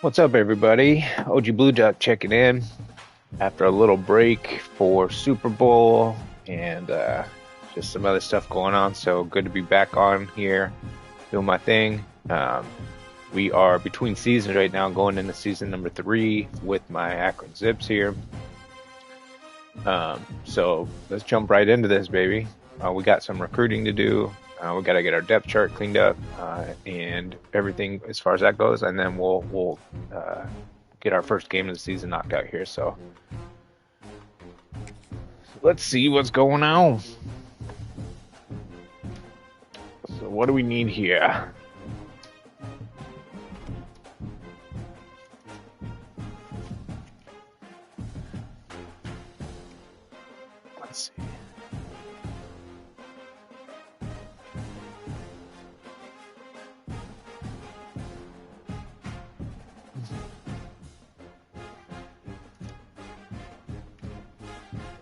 What's up, everybody? OG Blue Duck checking in after a little break for Super Bowl and just some other stuff going on. So good to be back on here doing my thing. We are between seasons right now, going into season number 3 with my Akron Zips here. So let's jump right into this, baby. We got some recruiting to do. We got to get our depth chart cleaned up and everything as far as that goes, and then we'll get our first game of the season knocked out here. So let's see what's going on. So what do we need here? Let's see.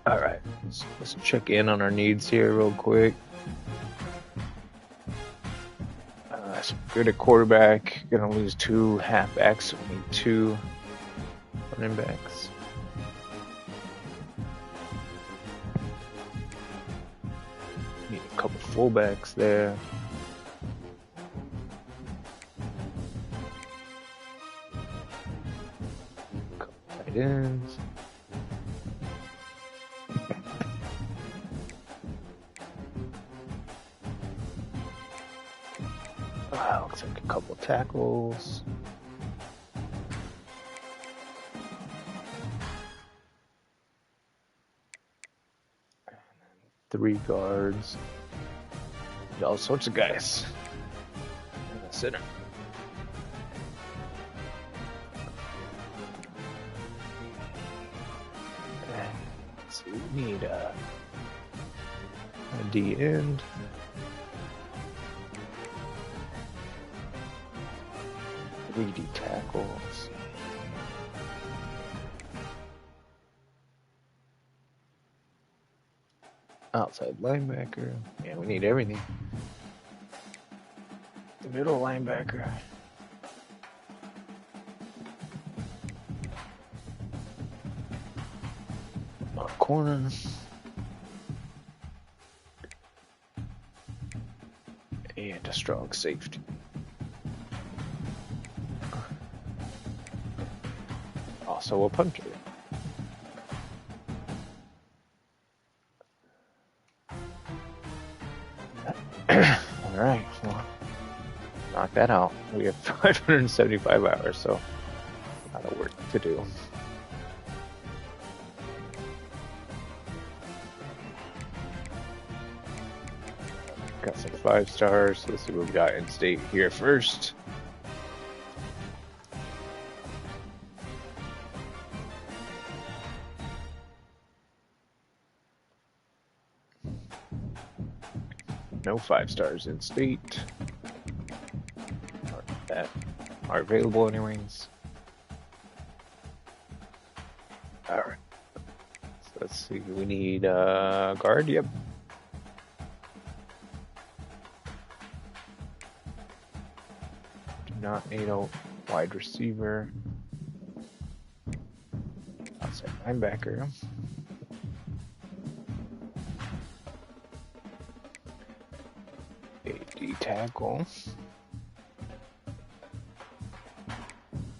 All right, so let's check in on our needs here real quick. So good at quarterback. Gonna lose 2 halfbacks. So we need 2 running backs. Need a couple fullbacks there. Couple tight ends. Looks like a couple tackles. And then 3 guards. And all sorts of guys. And a center. And let's see, we need a D end. D tackles. Outside linebacker. Yeah, we need everything. The middle linebacker. Corner. And a strong safety. Also a punter. All right, well, knock that out. We have 575 hours, so a lot of work to do. Got some 5 stars. Let's see what we got in state here first. No 5 stars in state that are available anyways. Alright. So let's see, we need a guard, yep. Do not need a wide receiver. Outside linebacker. Tackle,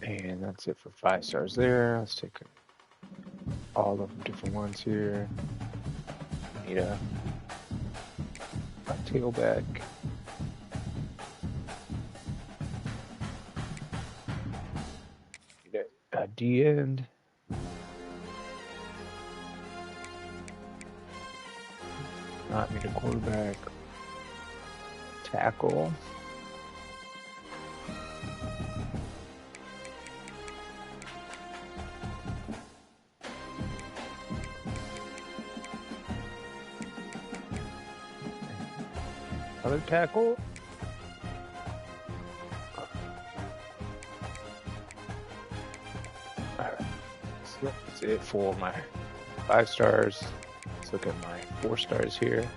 and that's it for 5 stars there. Let's take all of the different ones here. Need a tailback, need a D end, not need a quarterback. Tackle. Another tackle. Alright. So that's it for my 5 stars. Let's look at my 4 stars here.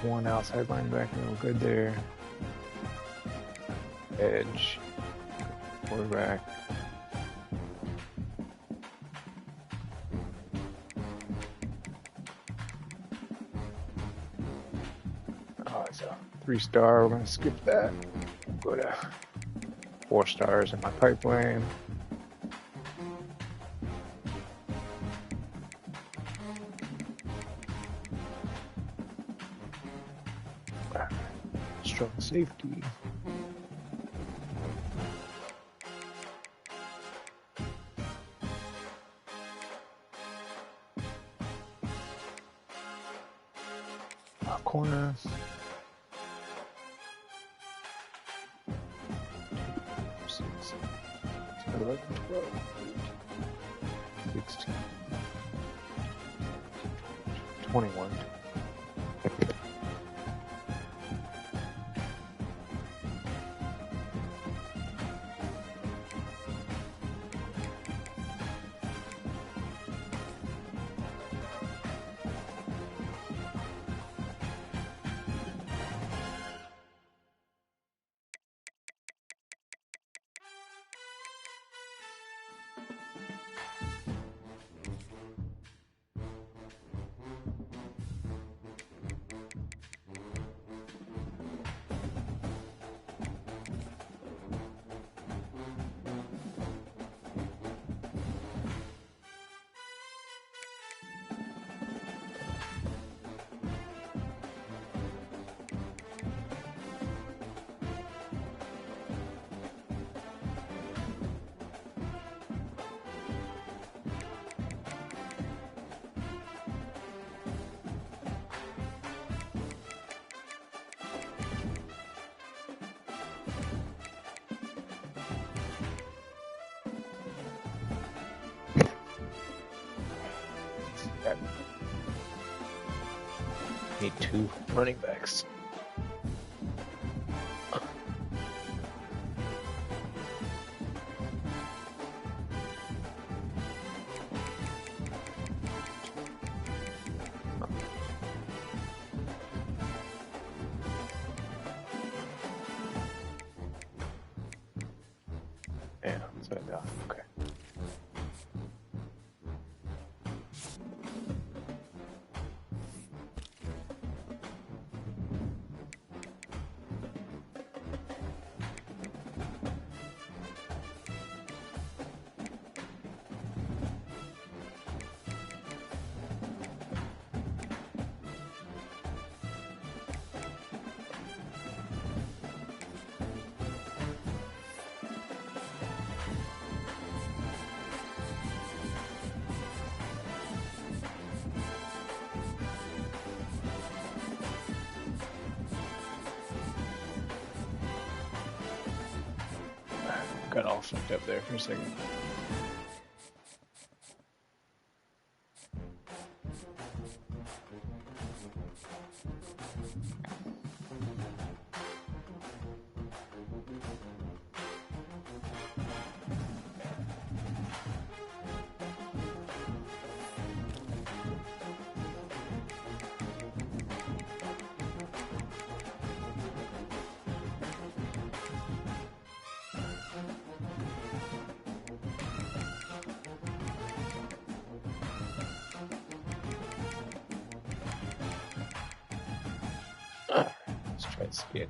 one outside linebacker, we're good there. Edge, quarterback. Oh, it's a 3-star. We're gonna skip that. Go to 4 stars in my pipeline. Strong safety. Corner. 6, 11, 12, 16, 21. Need 2 running backs. Yeah, that's enough. Okay. Got all fucked up there for a second. Let's try and skid.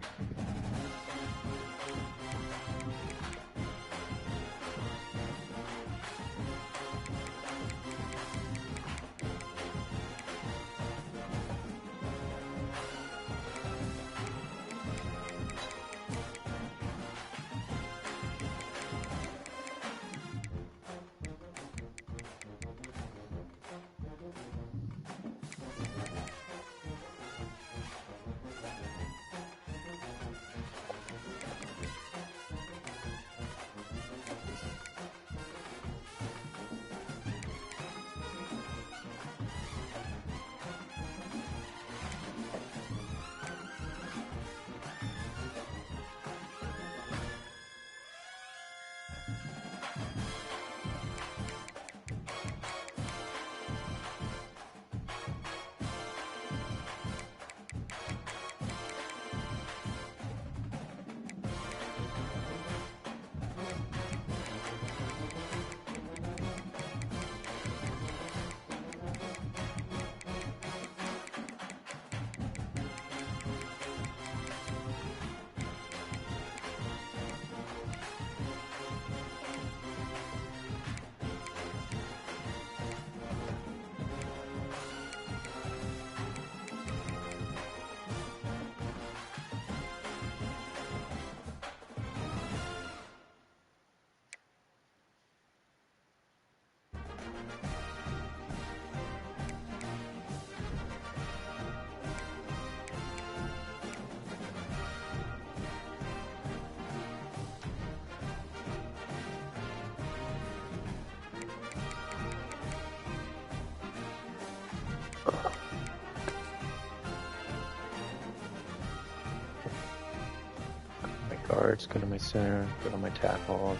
guards, go to my center, go to my tackles.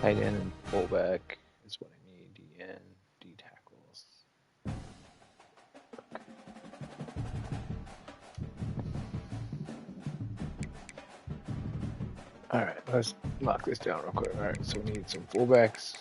Tight end and fullback is what I need. DN, D tackles. Alright, let's lock this down real quick. Alright, so we need some fullbacks.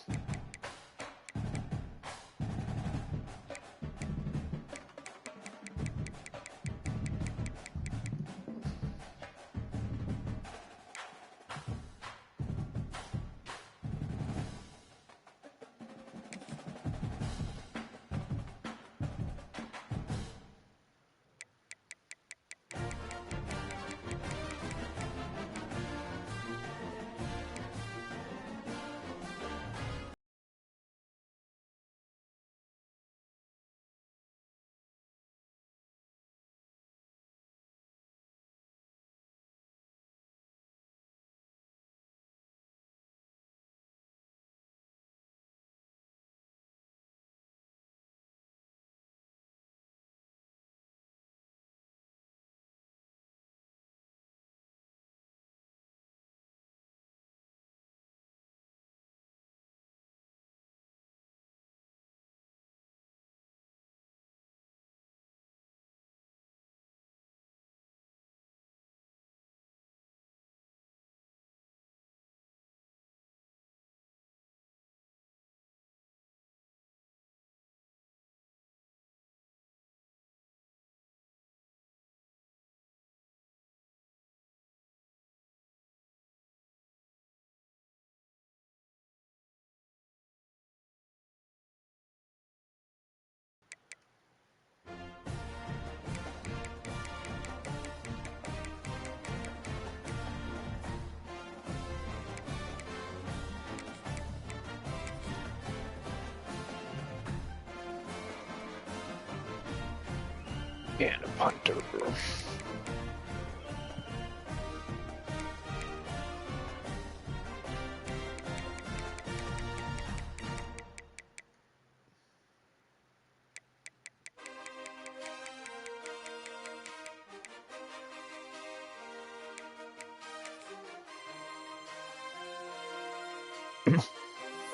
And a punter.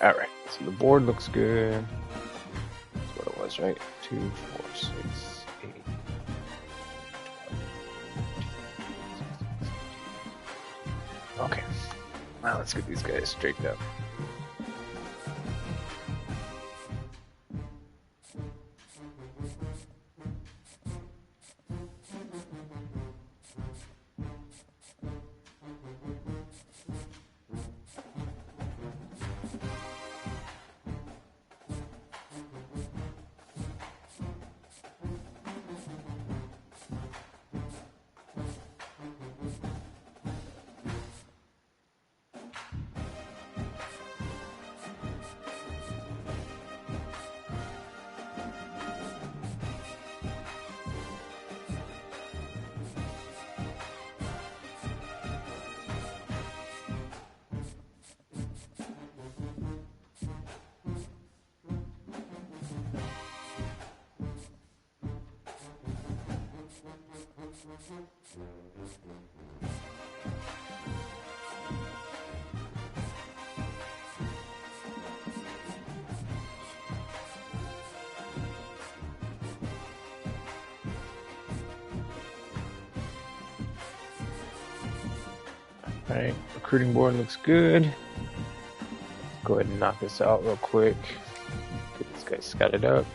Alright, so the board looks good. That's what it was, right? 2, 4, 6, 8. Okay, now let's get these guys straightened up. Alright, recruiting board looks good. Let's go ahead and knock this out real quick. Get these guys scattered up.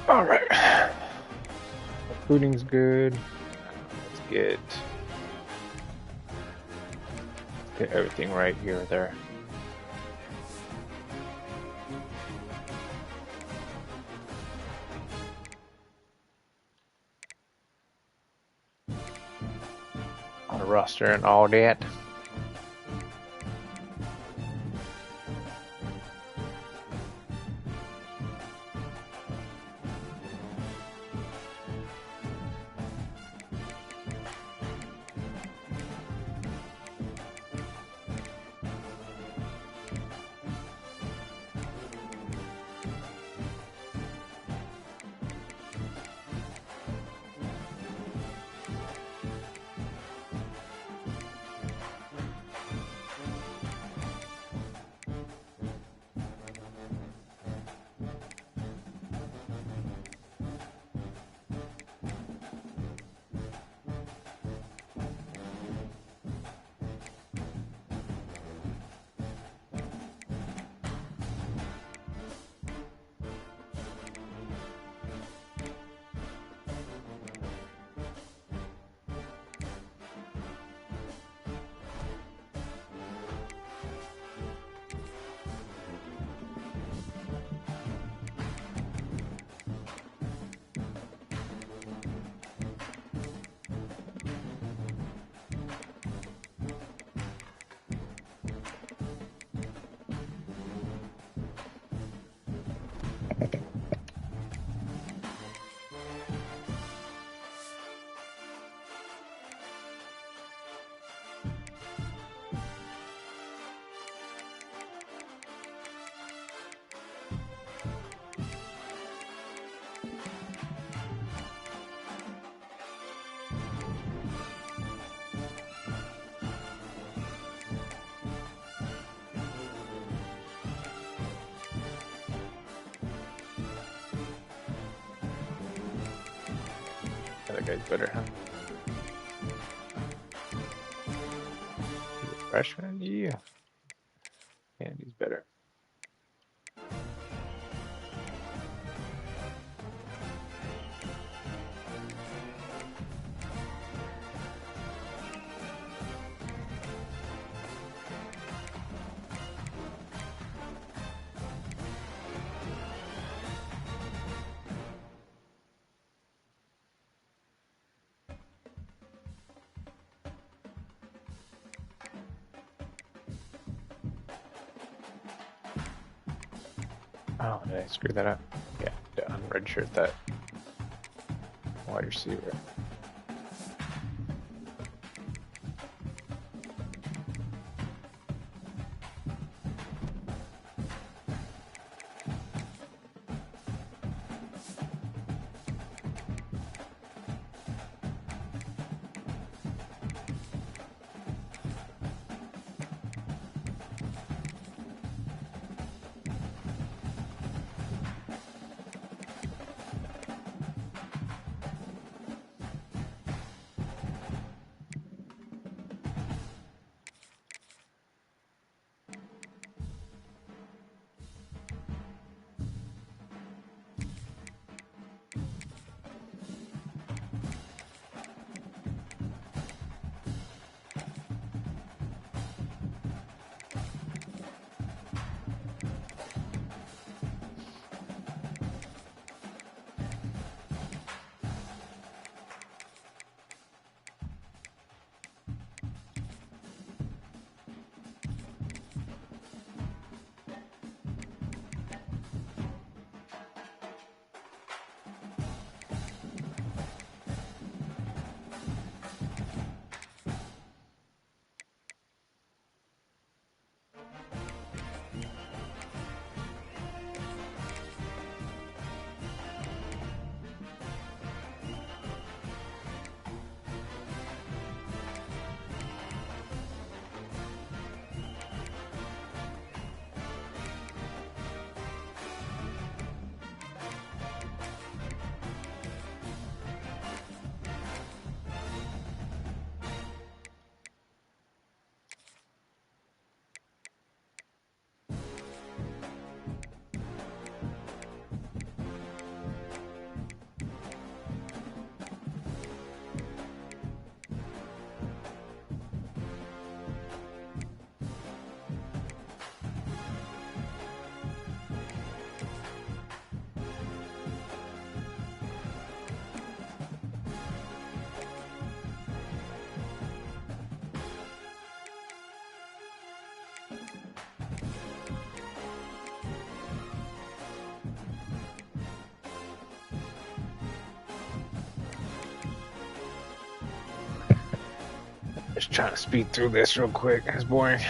All right. Recruiting's good. Let's get everything right here or there. On a roster and all that. That guy's better, huh? He's a freshman? Yeah. And he's better. Oh, did I screw that up? Yeah, to unredshirt that wide receiver. Just trying to speed through this real quick. It's boring.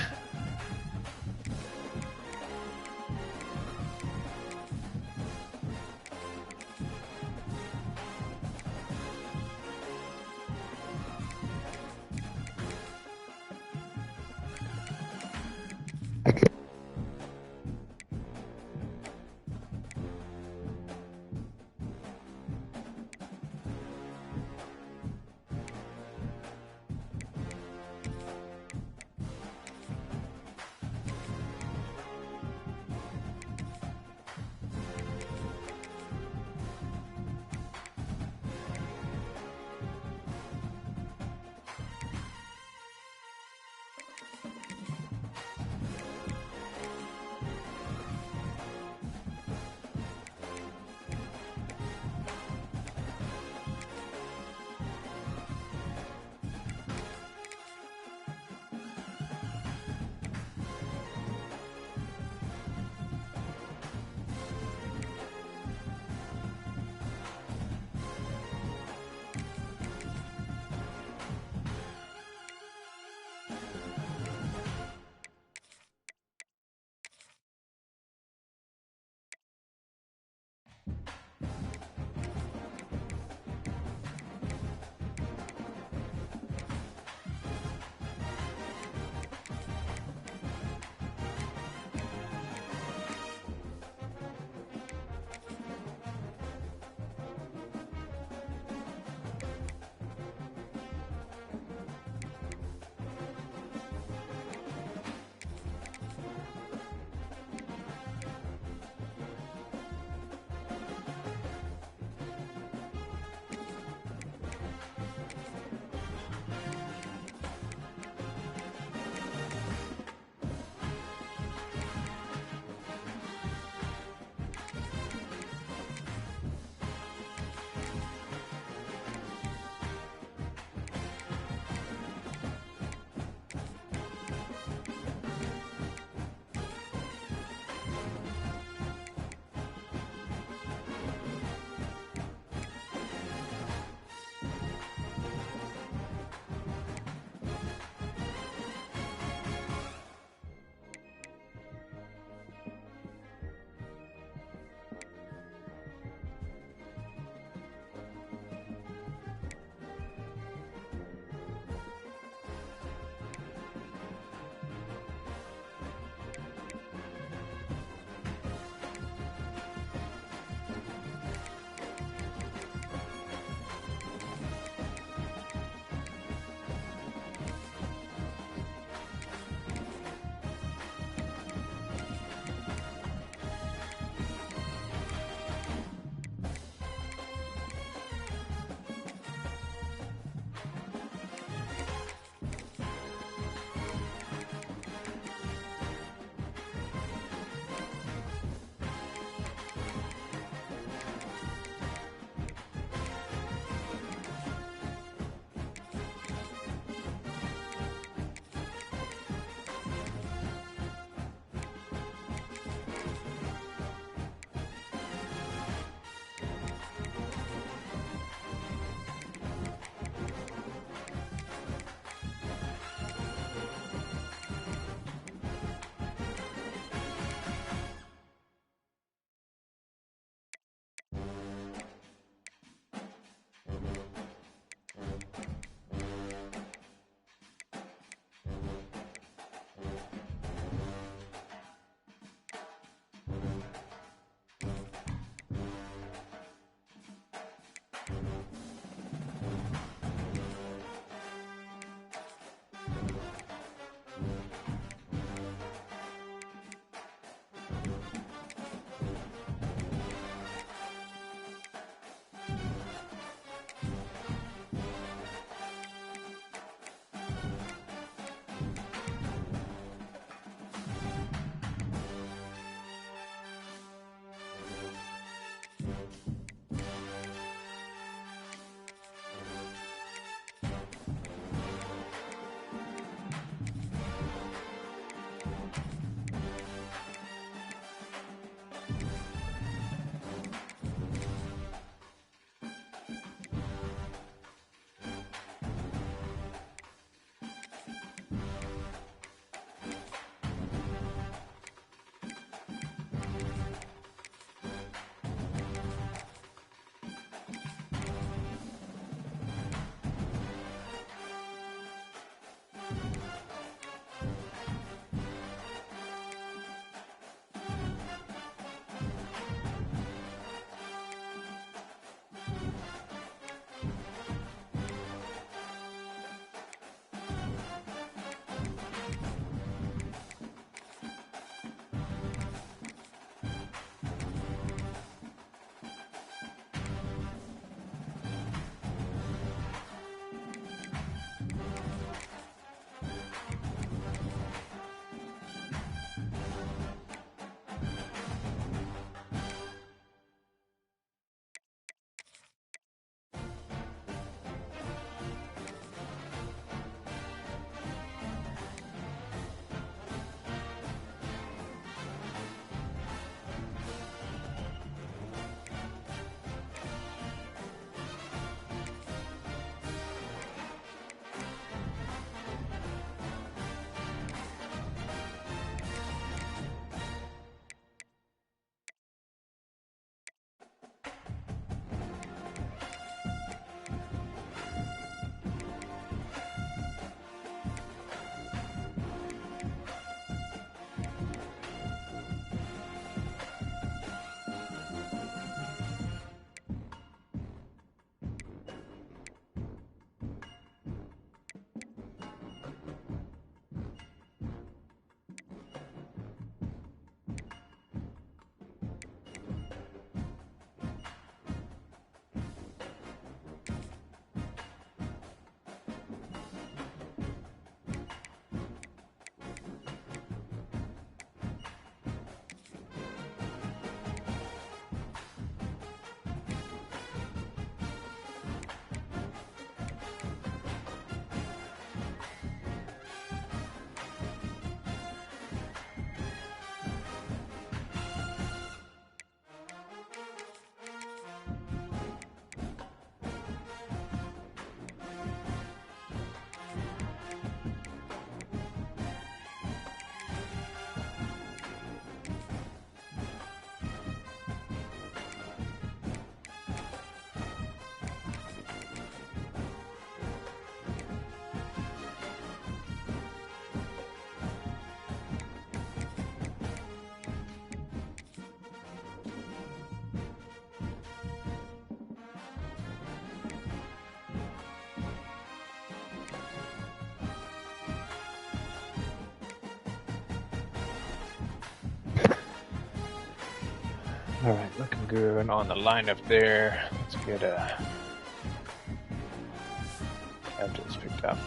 All right, looking good on the lineup there. Let's get captains picked up.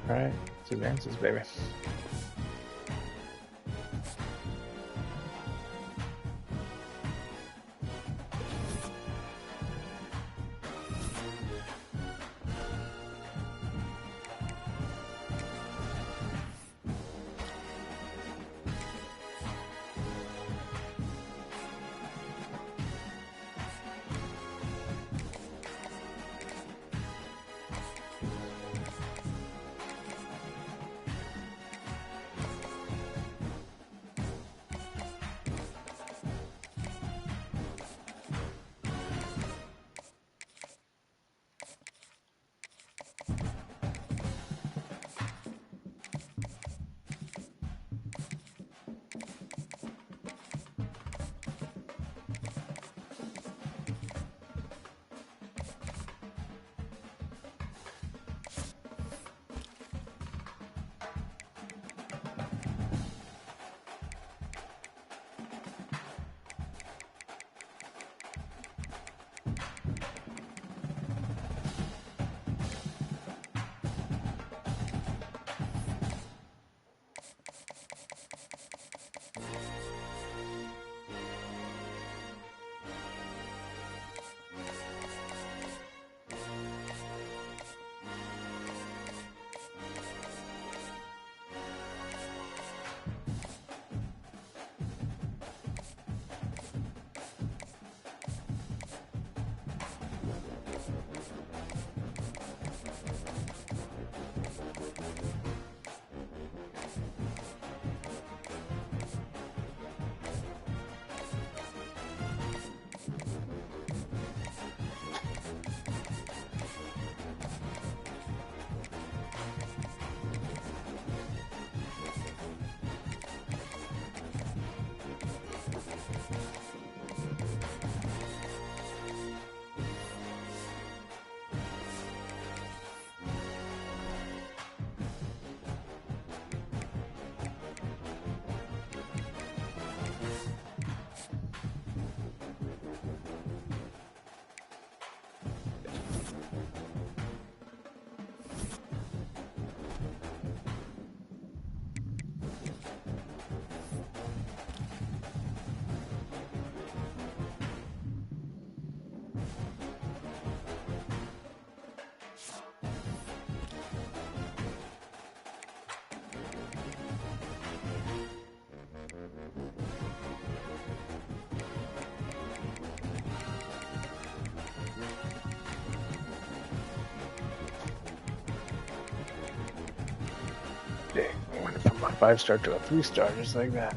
All right, it's advances, baby. Dang, I went from a 5-star to a 3-star just like that.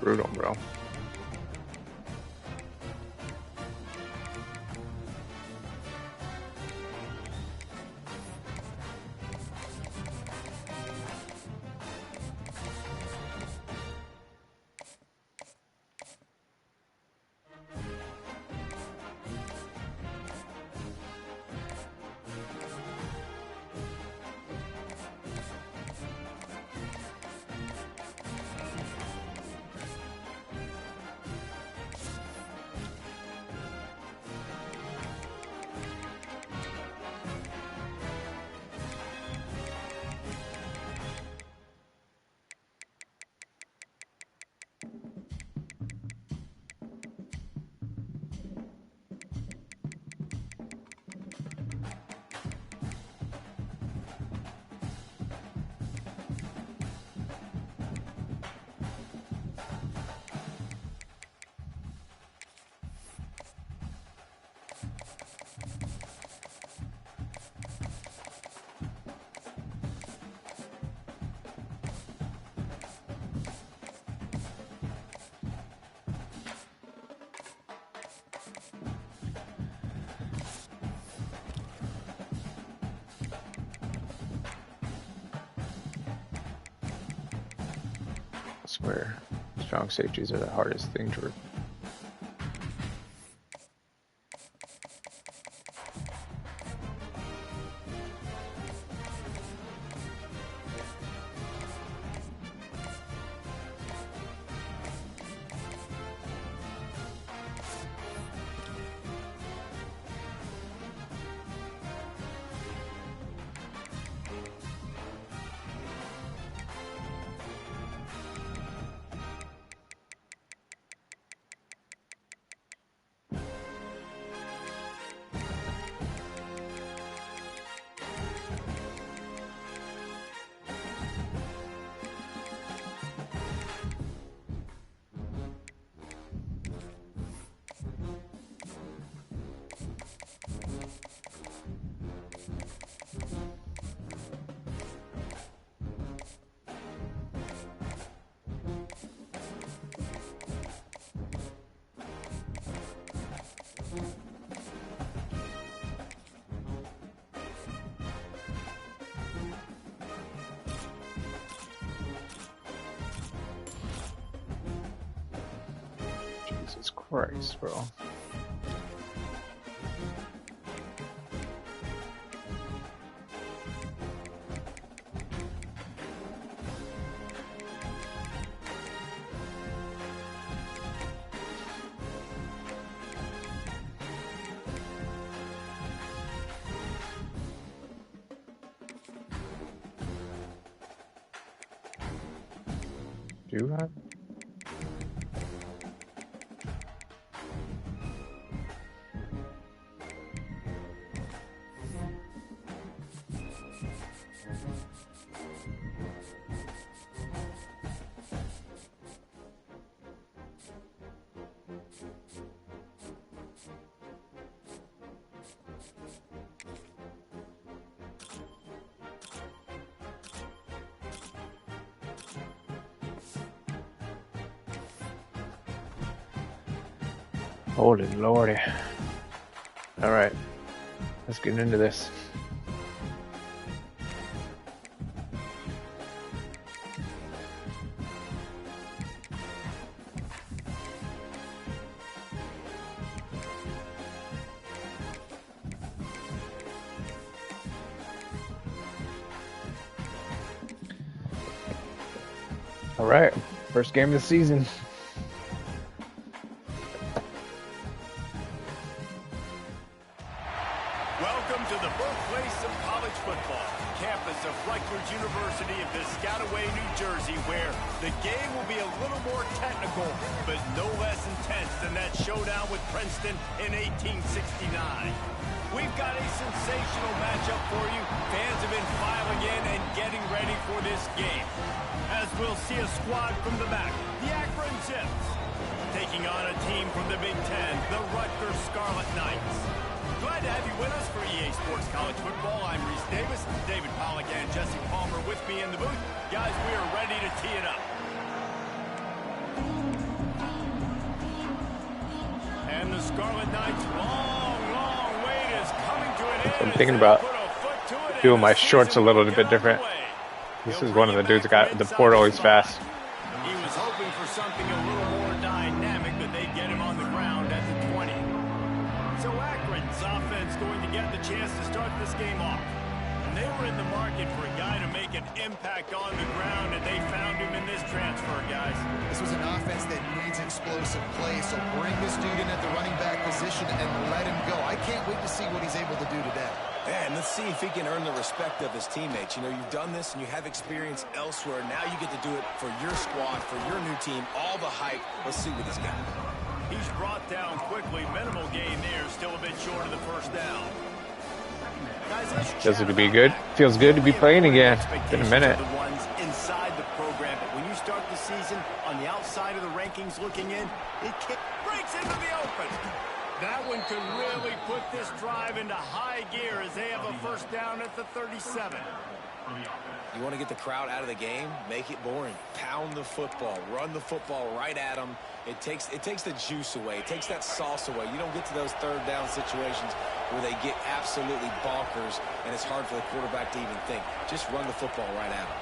brutal, bro. I swear, strong safeties are the hardest thing to. Jesus Christ, bro. Do I? Holy lordy. Alright, let's get into this. Alright, first game of the season. Welcome to the birthplace of college football, campus of Rutgers University in Piscataway, New Jersey, where the game will be a little more technical, but no less intense than that showdown with Princeton in 1869. We've got a sensational matchup for you. Fans have been filing in and getting ready for this game. As we'll see a squad from the back, the Akron Zips, taking on a team from the Big Ten, the Rutgers Scarlet Knights. Glad to have you with us for EA Sports College Football. I'm Reese Davis, David Pollack and Jesse Palmer with me in the booth. Guys, we are ready to tee it up. The Scarlet Knights' long wait is coming to an end. So I'm thinking about doing my shorts a little bit different. This is one of the dudes that got the portal. He's fast. He was hoping for something a little more dynamic, but they get him on the ground at the 20. So Akron's offense going to get the chance to start this game off. And they were in the market for a guy to make an impact on the ground, and they found him in this transfer, guys. This was an offense that needs explosive play, so bring this dude in at the running back position and let him go. I can't wait to see what he's able to do today. And let's see if he can earn the respect of his teammates. You know, you've done this and you have experience elsewhere. Now you get to do it for your squad, for your new team, all the hype. Let's see what he's got. He's brought down quickly. Minimal gain there. Still a bit short of the first down. Feels to be good. Feels good to be playing again. It's been a minute. The ones inside the program, but when you start the season on the outside of the rankings looking in, it breaks into the open. That one could really put this drive into high gear as they have a first down at the 37. You want to get the crowd out of the game? Make it boring. Pound the football. Run the football right at them. It takes the juice away. It takes that sauce away. You don't get to those third down situations where they get absolutely bonkers and it's hard for the quarterback to even think. Just run the football right at them.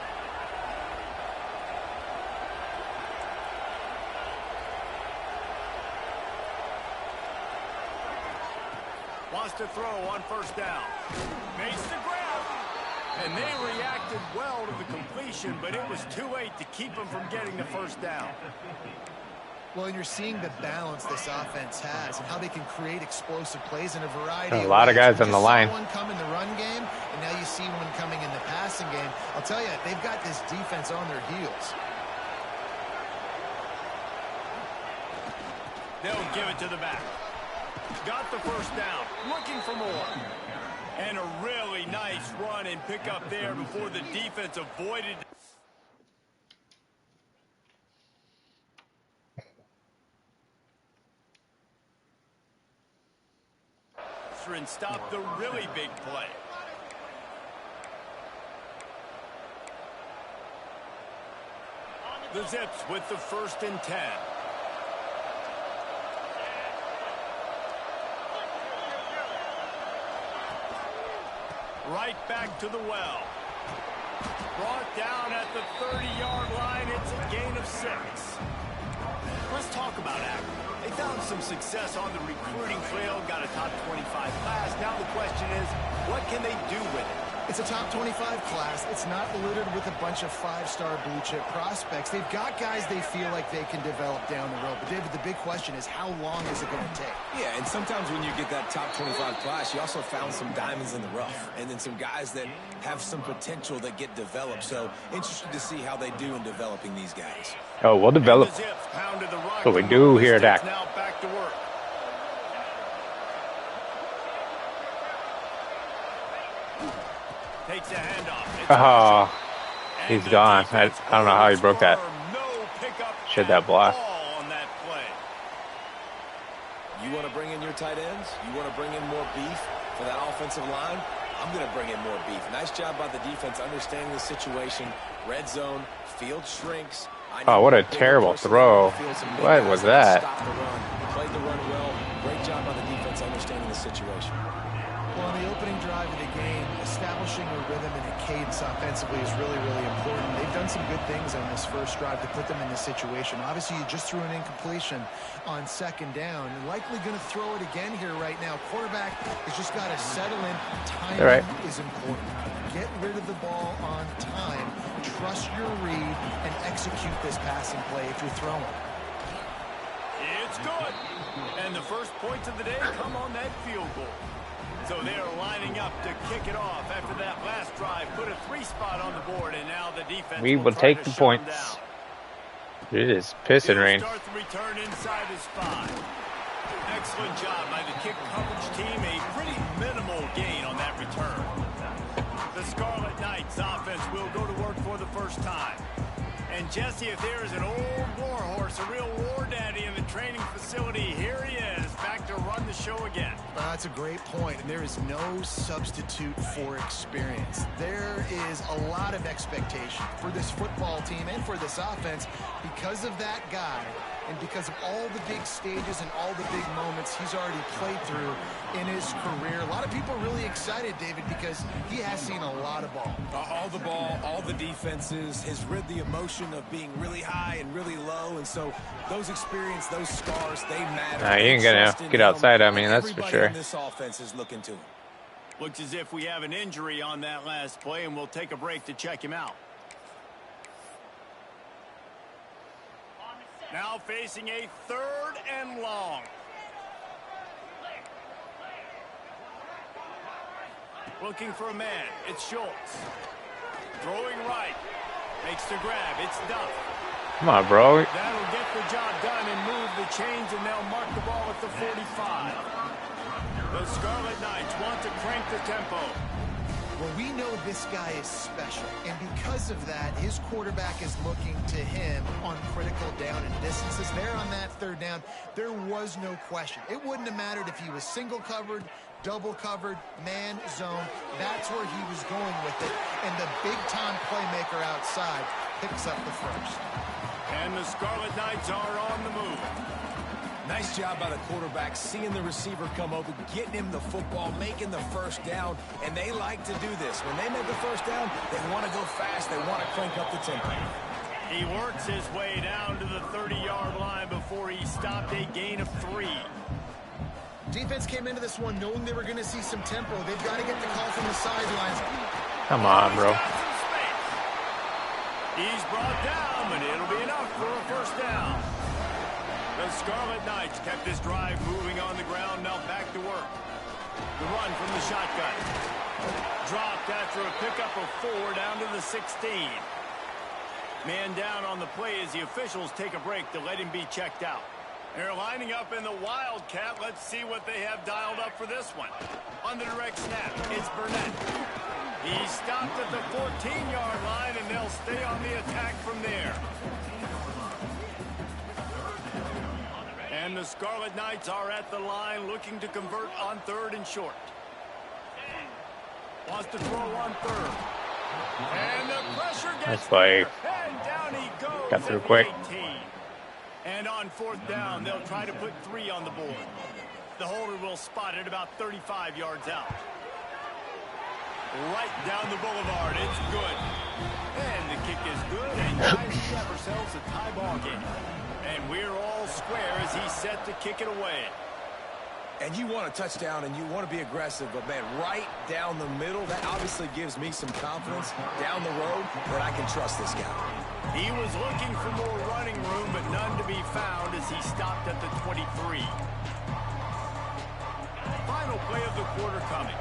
Wants to throw on first down. Makes the grab. And they reacted well to the completion, but it was too late to keep them from getting the first down. Well, and you're seeing the balance this offense has and how they can create explosive plays in a variety of ways. A lot of guys on the line. One come in the run game, and now you see one coming in the passing game. I'll tell you, they've got this defense on their heels. They'll give it to the back. Got the first down. Looking for more. And a really nice run and pick up there before the defense avoided. And stop the really big play. The Zips with the 1st and 10. Right back to the well. Brought down at the 30-yard line. It's a gain of 6. Let's talk about Akron. They found some success on the recruiting trail, got a top 25 class. Now the question is, what can they do with it? It's a top 25 class. It's not littered with a bunch of 5-star blue-chip prospects. They've got guys they feel like they can develop down the road. But, David, the big question is, how long is it going to take? Yeah, and sometimes when you get that top 25 class, you also found some diamonds in the rough. And then some guys that have some potential that get developed. So, interested to see how they do in developing these guys. Oh, we'll develop. What we do here at Akron. Now back to work. Takes a handoff. Oh, he's gone. I don't know how he broke that. Shed that block. On that play. You want to bring in your tight ends? You want to bring in more beef for that offensive line? I'm going to bring in more beef. Nice job by the defense understanding the situation. Red zone, field shrinks. Oh, what a terrible throw. What was that? Stop the run. Played the run well. Great job by the defense understanding the situation. Well, on the opening drive of the game, establishing a rhythm and a cadence offensively is really, really important. They've done some good things on this first drive to put them in this situation. Obviously, you just threw an incompletion on 2nd down. And likely going to throw it again here right now. Quarterback has just got to settle in. Timing is important. Get rid of the ball on time. Trust your read and execute this passing play if you're throwing. It's good. And the first points of the day come on that field goal. So they're lining up to kick it off after that last drive. Put a 3 spot on the board, and now the defense we will take the points. It is pissing rain. Start the return inside his 5. Excellent job by the kick coverage team. A pretty minimal gain on that return. The Scarlet Knights offense will go to work for the first time. And Jesse, if there is an old war horse, a real war daddy in the training facility, here he is, back to run the show again. That's a great point, and there is no substitute for experience. There is a lot of expectation for this football team and for this offense because of that guy and because of all the big stages and all the big moments he's already played through in his career. A lot of people are really excited, David, because he has seen a lot of ball. All the ball, all the defenses, has rid the emotion of being really high and really low, and so those experience, those scars, they matter. Nah, you ain't gonna get outside on me, that's for sure. Everybody in this offense is looking to him. Looks as if we have an injury on that last play, and we'll take a break to check him out. Now facing a 3rd and long. Looking for a man. It's Schultz. Throwing right. Makes the grab. It's Duff. Come on, bro. That'll get the job done and move the chains, and they'll mark the ball at the 45. The Scarlet Knights want to crank the tempo. Well, we know this guy is special, and because of that, his quarterback is looking to him on critical down and distances. There on that 3rd down, there was no question. It wouldn't have mattered if he was single covered, double covered, man zone. That's where he was going with it, and the big-time playmaker outside picks up the first. And the Scarlet Knights are on the move. Nice job by the quarterback, seeing the receiver come open, getting him the football, making the 1st down, and they like to do this. When they make the 1st down, they want to go fast, they want to crank up the tempo. He works his way down to the 30-yard line before he stopped a gain of 3. Defense came into this one knowing they were going to see some tempo. They've got to get the call from the sidelines. Come on, bro. He's brought down, but it'll be enough for a 1st down. The Scarlet Knights kept this drive moving on the ground, now back to work. The run from the shotgun. Dropped after a pickup of 4 down to the 16. Man down on the play as the officials take a break to let him be checked out. They're lining up in the Wildcat. Let's see what they have dialed up for this one. On the direct snap, it's Burnett. He stopped at the 14-yard line, and they'll stay on the attack from there. And the Scarlet Knights are at the line looking to convert on 3rd and short. Wants to throw on 3rd. And the pressure gets That's like, and down he goes. got through quick. 18. And on 4th down, they'll try to put 3 on the board. The holder will spot it about 35 yards out. Right down the boulevard. It's good. And the kick is good. And guys, we have ourselves a tie ball game. And we're all square as he's set to kick it away. And you want a touchdown and you want to be aggressive, but man, right down the middle, that obviously gives me some confidence down the road that I can trust this guy. He was looking for more running room, but none to be found as he stopped at the 23. Final play of the quarter coming.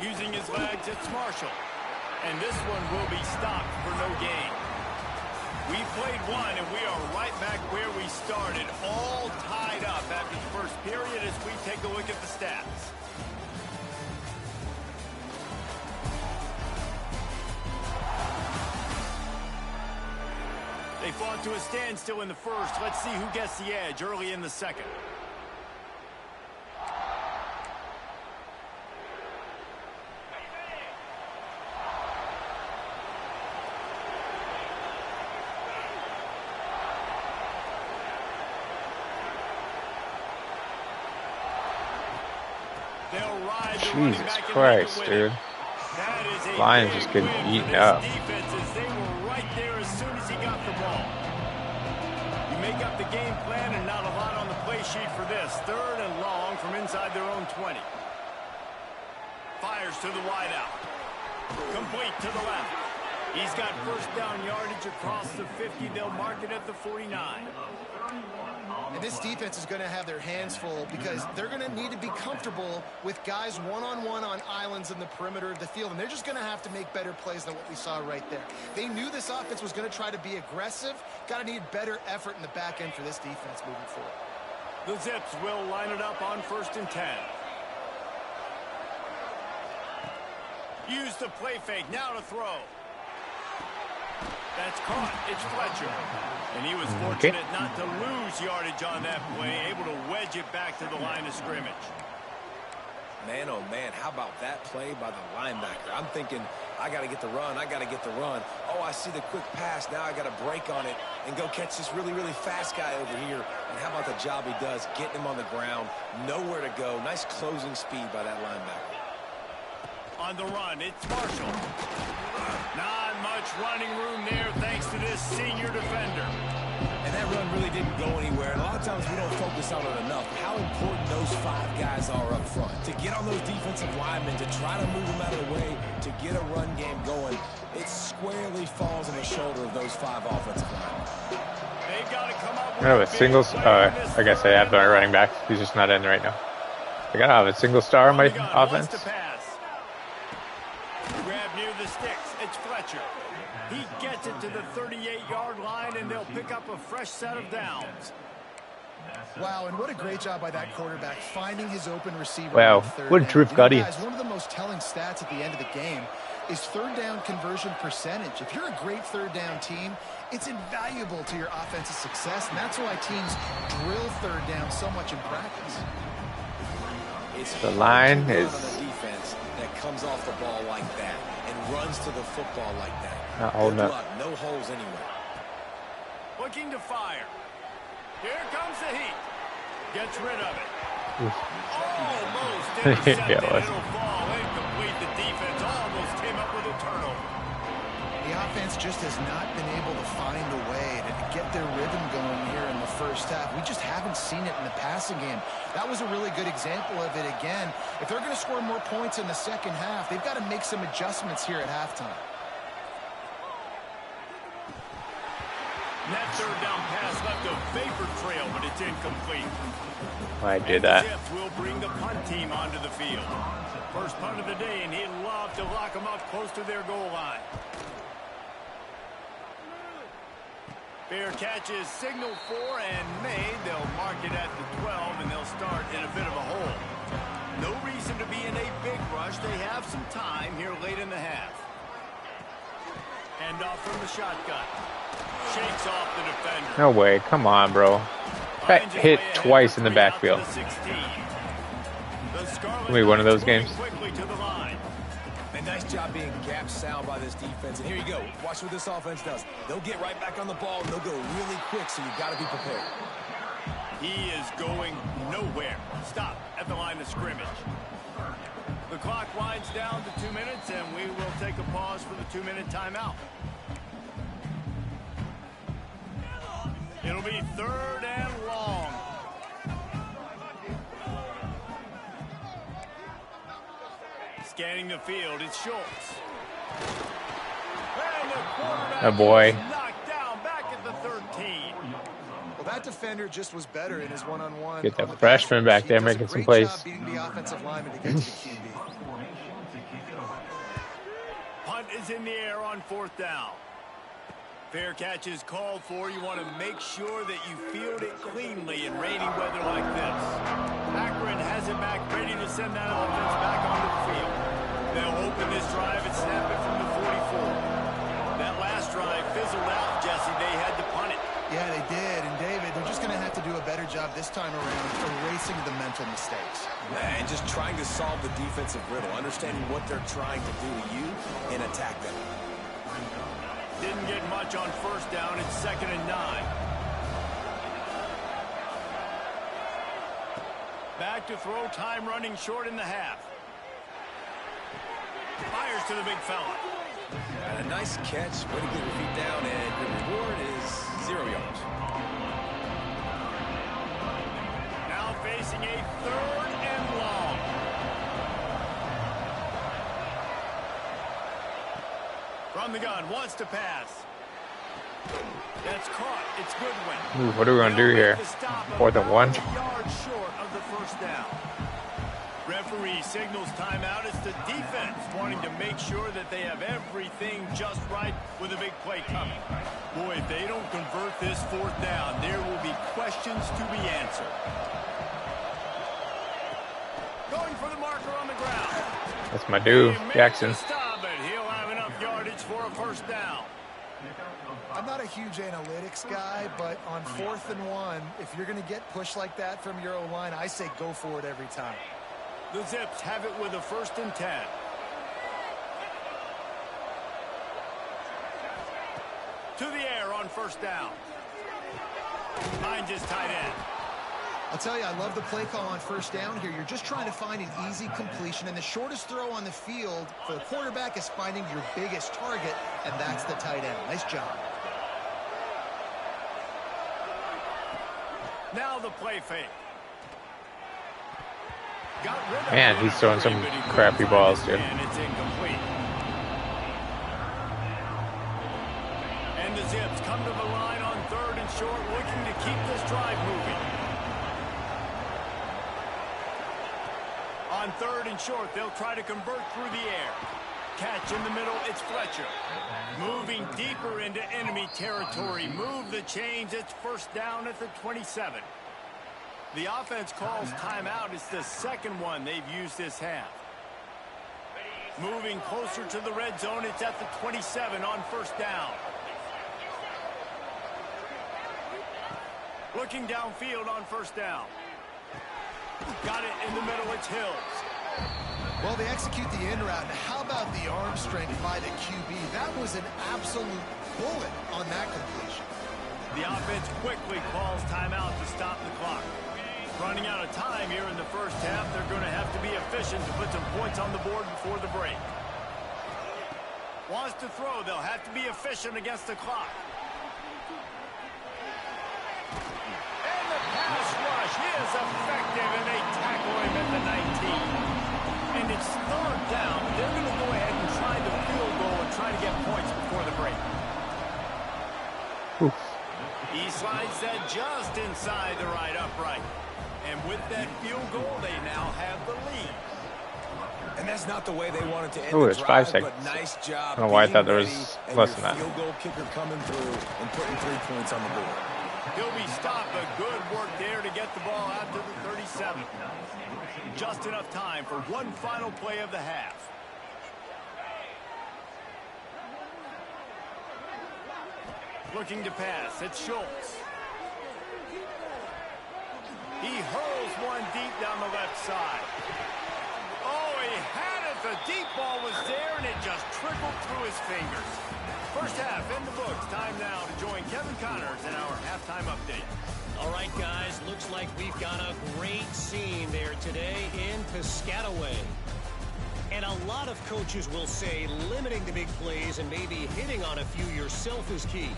Using his legs, it's Marshall. And this one will be stopped for no gain. We played one, and we are right back where we started, all tied up after the first period as we take a look at the stats. They fought to a standstill in the first. Let's see who gets the edge early in the second. Jesus Christ, dude. Lions just getting eaten up. Defenses, they were right there as soon as he got the ball. You make up the game plan and not a lot on the play sheet for this. 3rd and long from inside their own 20. Fires to the wideout. Complete to the left. He's got 1st down yardage across the 50. They'll mark it at the 49. And this defense is going to have their hands full because they're going to need to be comfortable with guys one-on-one on islands in the perimeter of the field. And they're just going to have to make better plays than what we saw right there. They knew this offense was going to try to be aggressive. Got to need better effort in the back end for this defense moving forward. The Zips will line it up on 1st and 10. Use the play fake. Now to throw. That's caught. It's Fletcher. And he was fortunate not to lose yardage on that play, able to wedge it back to the line of scrimmage. Man, oh man, how about that play by the linebacker? I'm thinking I got to get the run. I got to get the run. Oh, I see the quick pass. Now I got to break on it and go catch this really, really fast guy over here. And how about the job he does, getting him on the ground, nowhere to go. Nice closing speed by that linebacker. On the run, it's Marshall. Not much running room there thanks to this senior defender. And that run really didn't go anywhere. And a lot of times we don't focus on it enough. How important those 5 guys are up front. To get on those defensive linemen, to try to move them out of the way, to get a run game going, it squarely falls on the shoulder of those 5 offensive linemen. They've got to come up with I have a single. I guess I have my running back. He's just not in right now. I gotta have a single star in my offense. Grab near the sticks. It's Fletcher. He gets it to the 38-yard line, and they'll pick up a fresh set of downs. Wow, and what a great job by that quarterback finding his open receiver. Wow, on third what a down. trip got he. One of the most telling stats at the end of the game is third down conversion percentage. If you're a great third down team, it's invaluable to your offensive success, and that's why teams drill third down so much in practice. It's The line is on a defense that comes off the ball like that and runs to the football like that. not holding Good up. luck, no holes anywhere. Looking to fire. Here comes the heat. Gets rid of it. Almost intercepted. Yeah, it was. It'll fall incomplete. The defense almost came up with a turnover. The offense just has not been able to find a way to get their rhythm going here in the first half. We just haven't seen it in the passing game. That was a really good example of it again. If they're going to score more points in the second half, they've got to make some adjustments here at halftime. That third down pass left a vapor trail, but it's incomplete. I did that. Zips will bring the punt team onto the field. First punt of the day, and he'd love to lock them up close to their goal line. Fair catch is signaled for and made. They'll mark it at the 12, and they'll start in a bit of a hole. No reason to be in a big rush. They have some time here late in the half. Hand off from the shotgun. Shakes off the defender. No way. Come on, bro. Got hit twice in the backfield. Give me one of those games. And nice job being gap sound by this defense. And here you go. Watch what this offense does. They'll get right back on the ball, and they'll go really quick, so you got to be prepared. He is going nowhere. Stop at the line of scrimmage. The clock winds down to 2 minutes, and we will take a pause for the 2-minute timeout. It'll be 3rd and long. Scanning the field, it's Schultz. And the quarterback Oh boy. is knocked down back at the 13. Well, that defender just was better in his one-on-one. Get on the the freshman pass back there rush. He making does a some great plays. job beating the offensive lineman to get to the QB. Punt is in the air on 4th down. Fair catch is called for. You want to make sure that you field it cleanly in rainy weather like this. Akron has it back, ready to send that offense back onto the field. They'll open this drive and snap it from the 44. That last drive fizzled out, Jesse. They had to punt it. Yeah, they did. And, David, they're just going to have to do a better job this time around erasing the mental mistakes. And just trying to solve the defensive riddle, understanding what they're trying to do to you and attack them. Didn't get much on 1st down. It's 2nd and 9. Back to throw, time running short in the half. Fires to the big fella. And a nice catch. Way to get your feet down, and your reward is 0 yards. Now facing a 3rd and long. From the gun, wants to pass. That's caught. It's Goodwin. Ooh, what are we going to do here? 4th and 1. Yards short of the 1st down. Referee signals timeout. It's the defense wanting to make sure that they have everything just right with a big play coming. Boy, if they don't convert this 4th down, there will be questions to be answered. Going for the marker on the ground. That's my dude, Jackson. Stop it. He'll have enough yardage for a 1st down. I'm not a huge analytics guy, but on 4th and 1, if you're going to get pushed like that from your O-line, I say go for it every time. The Zips have it with a 1st and 10. to the air on first down. Finds his tight end. I'll tell you, I love the play call on first down here. You're just trying to find an easy completion, and the shortest throw on the field for the quarterback is finding your biggest target, and that's the tight end. Nice job. Now the play fake. Got rid of Man, he's throwing some crappy balls, dude. And it's incomplete. And the Zips come to the line on 3rd and short, looking to keep this drive moving. On 3rd and short, they'll try to convert through the air. Catch in the middle, it's Fletcher. Moving deeper into enemy territory. Move the chains, it's first down at the 27. The offense calls timeout. It's the second one they've used this half. Moving closer to the red zone, it's at the 27 on first down. Looking downfield on first down. Got it in the middle, it's Hills. Well, they execute the in route. Now, how about the arm strength by the QB? That was an absolute bullet on that completion. The offense quickly calls timeout to stop the clock. Running out of time here in the first half, they're going to have to be efficient to put some points on the board before the break. Wants to throw, they'll have to be efficient against the clock. And the pass rush is effective, and they tackle him at the 19. And it's 3rd down. They're going to go ahead and try the field goal and try to get points before the break. Oof. He slides that just inside the right upright. And with that field goal, they now have the lead. And that's not the way they wanted to end Ooh, the it's drive, 5 seconds. but nice job. I don't know why I thought there being was ready, less and than that. your field goal kicker coming through and putting 3 points on the board. He'll be stopped, but good work there to get the ball out to the 37. Just enough time for one final play of the half. Looking to pass, it's Schultz. He hurls one deep down the left side. Oh, he had it. The deep ball was there, and it just trickled through his fingers. First half in the books. Time now to join Kevin Connors in our halftime update. All right, guys, looks like we've got a great scene there today in Piscataway. And a lot of coaches will say limiting the big plays and maybe hitting on a few yourself is key.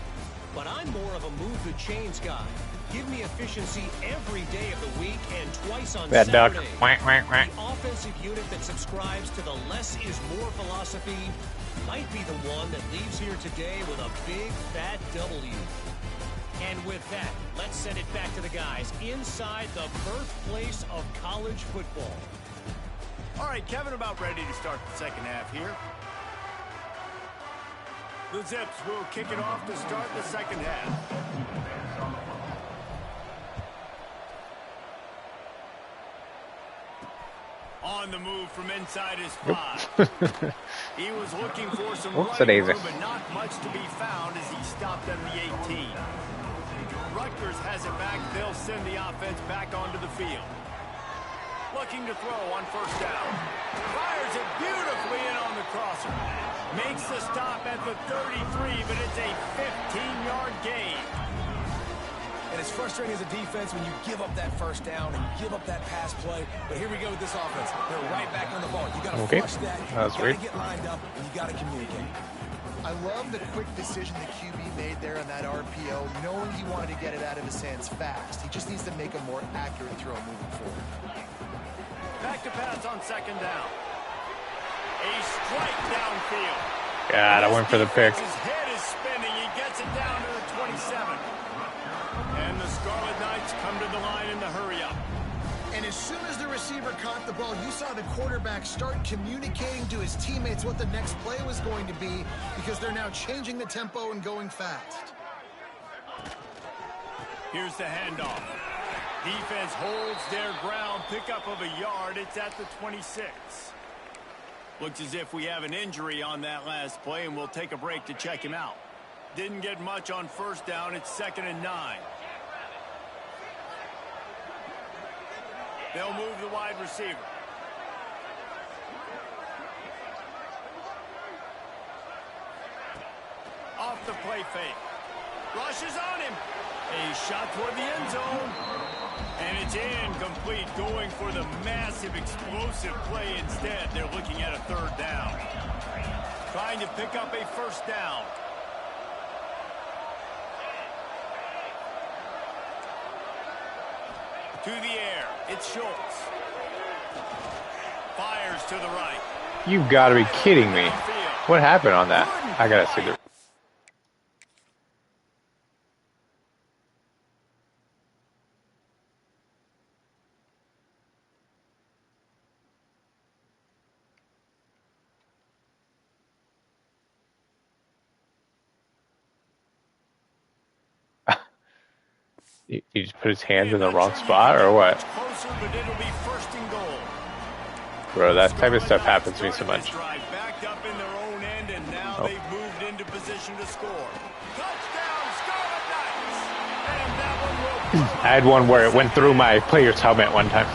But I'm more of a move the chains guy. Give me efficiency every day of the week and twice on Bad duck. Saturday. Quack, quack, quack. The offensive unit that subscribes to the less is more philosophy might be the one that leaves here today with a big fat W. And with that, let's send it back to the guys inside the birthplace of college football. All right, Kevin, about ready to start the second half here. The Zips will kick it off to start the second half. On the move from inside his 5. He was looking for some running room, but not much to be found as he stopped at the 18. Rutgers has it back. They'll send the offense back onto the field. Looking to throw on first down. Fires it beautifully in on the crosser. Makes the stop at the 33, but it's a 15-yard gain. And it's frustrating as a defense when you give up that first down and give up that pass play. But here we go with this offense. They're right back on the ball. You got to flush that. You got to get lined up, and you got to communicate. I love the quick decision the QB made there on that RPO, knowing he wanted to get it out of his hands fast. He just needs to make a more accurate throw moving forward. Back to pass on second down. A strike downfield. God, I went for the pick. His head is spinning. He gets it down to the 27. And the Scarlet Knights come to the line in the hurry-up. And as soon as the receiver caught the ball, you saw the quarterback start communicating to his teammates what the next play was going to be, because they're now changing the tempo and going fast. Here's the handoff. Defense holds their ground. Pickup of a yard. It's at the 26. Looks as if we have an injury on that last play, and we'll take a break to check him out. Didn't get much on first down. It's 2nd and 9. They'll move the wide receiver. Off the play fake. Rushes on him. A shot toward the end zone. And it's incomplete, going for the massive, explosive play instead. They're looking at a third down. Trying to pick up a first down. To the air. It's Schultz. Fires to the right. You've got to be kidding me. What happened on that? I got to see the... He just put his hands in the wrong spot, or what? Bro, that type of stuff happens to me so much. Oh. I had one where it went through my player's helmet one time.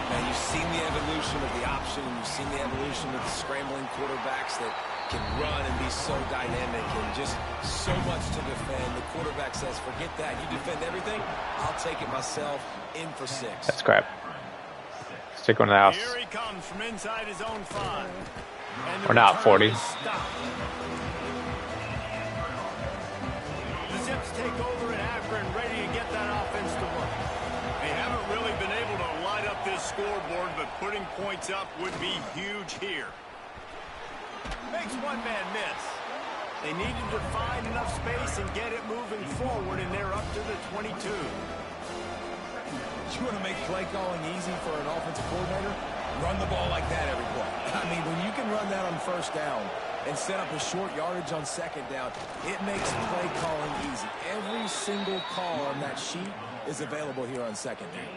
Man, you've seen the evolution of the option, and you've seen the evolution of the scrambling quarterbacks that can run and be so dynamic and just so much to defend. The quarterback says, forget that. You defend everything, I'll take it myself. In for 6. That's crap. Stick one in the house. Here he comes from inside his own 5. We're not 40. The Zips take over at Akron, ready to get that offense to work. They haven't really been able to light up this scoreboard, but putting points up would be huge here. Makes one man miss. They needed to find enough space and get it moving forward, and they're up to the 22. You want to make play calling easy for an offensive coordinator? Run the ball like that every play. I mean, when you can run that on first down and set up a short yardage on second down, it makes play calling easy. Every single call on that sheet is available here on second down.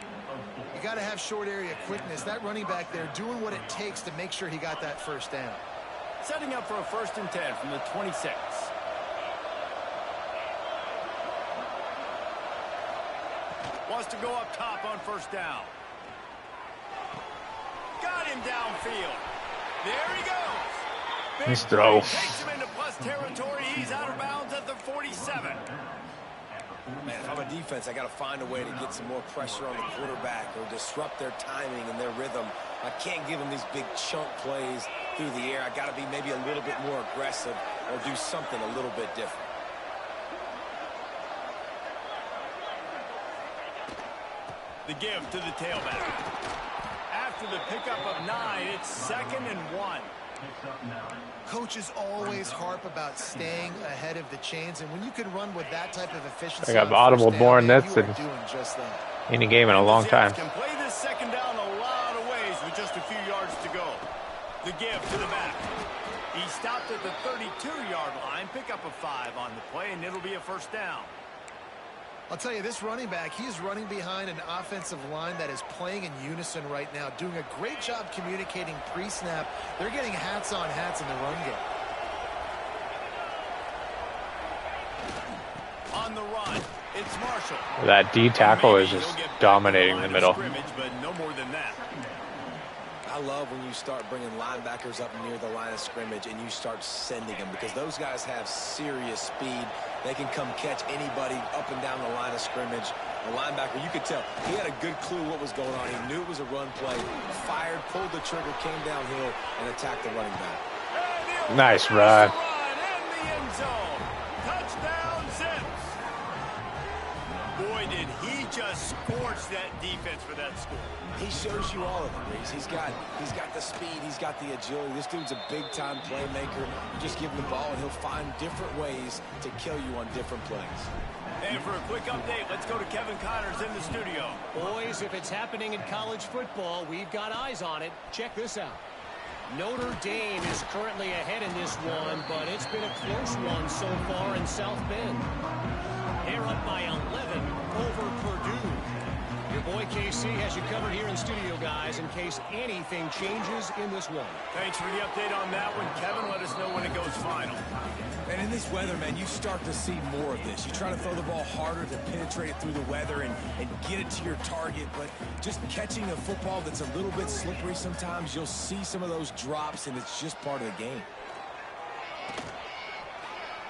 You got to have short area quickness. That running back there doing what it takes to make sure he got that first down. Setting up for a 1st and 10 from the 26. Wants to go up top on first down. Got him downfield. There he goes. Nice throw. Takes him into plus territory. He's out of bounds at the 47. Man, if I'm a defense, I got to find a way to get some more pressure on the quarterback or disrupt their timing and their rhythm. I can't give them these big chunk plays through the air. I got to be maybe a little bit more aggressive or do something a little bit different. The give to the tailback. After the pickup of 9, it's 2nd and 1. Coaches always harp about staying ahead of the chains, and when you can run with that type of efficiency, I got audible more in this than doing just that. any game in a long time. Can play this second down a lot of ways with just a few yards to go. The give to the back. He stopped at the 32-yard line, pick up a 5 on the play, and it'll be a first down. I'll tell you, this running back, he's running behind an offensive line that is playing in unison right now, doing a great job communicating pre-snap. They're getting hats on hats in the run game. On the run, it's Marshall. That D tackle is just dominating the middle. But no more than that. I love when you start bringing linebackers up near the line of scrimmage and you start sending them, because those guys have serious speed. They can come catch anybody up and down the line of scrimmage. The linebacker, you could tell, he had a good clue what was going on. He knew it was a run play, fired, pulled the trigger, came downhill, and attacked the running back. Nice run. Touchdown, Zips. Boy, did he just scorch that defense for that score. He shows you all of it, Reese. He's got the speed, he's got the agility. This dude's a big-time playmaker. You just give him the ball, and he'll find different ways to kill you on different plays. And for a quick update, let's go to Kevin Connors in the studio. Boys, if it's happening in college football, we've got eyes on it. Check this out. Notre Dame is currently ahead in this one, but it's been a close one so far in South Bend. They're up by 11 over Purdue. Your boy KC has you covered here in studio, guys, in case anything changes in this one. Thanks for the update on that one, Kevin. Let us know when it goes final. And in this weather, man, you start to see more of this. You try to throw the ball harder to penetrate it through the weather and get it to your target, but just catching a football that's a little bit slippery sometimes, you'll see some of those drops, and it's just part of the game.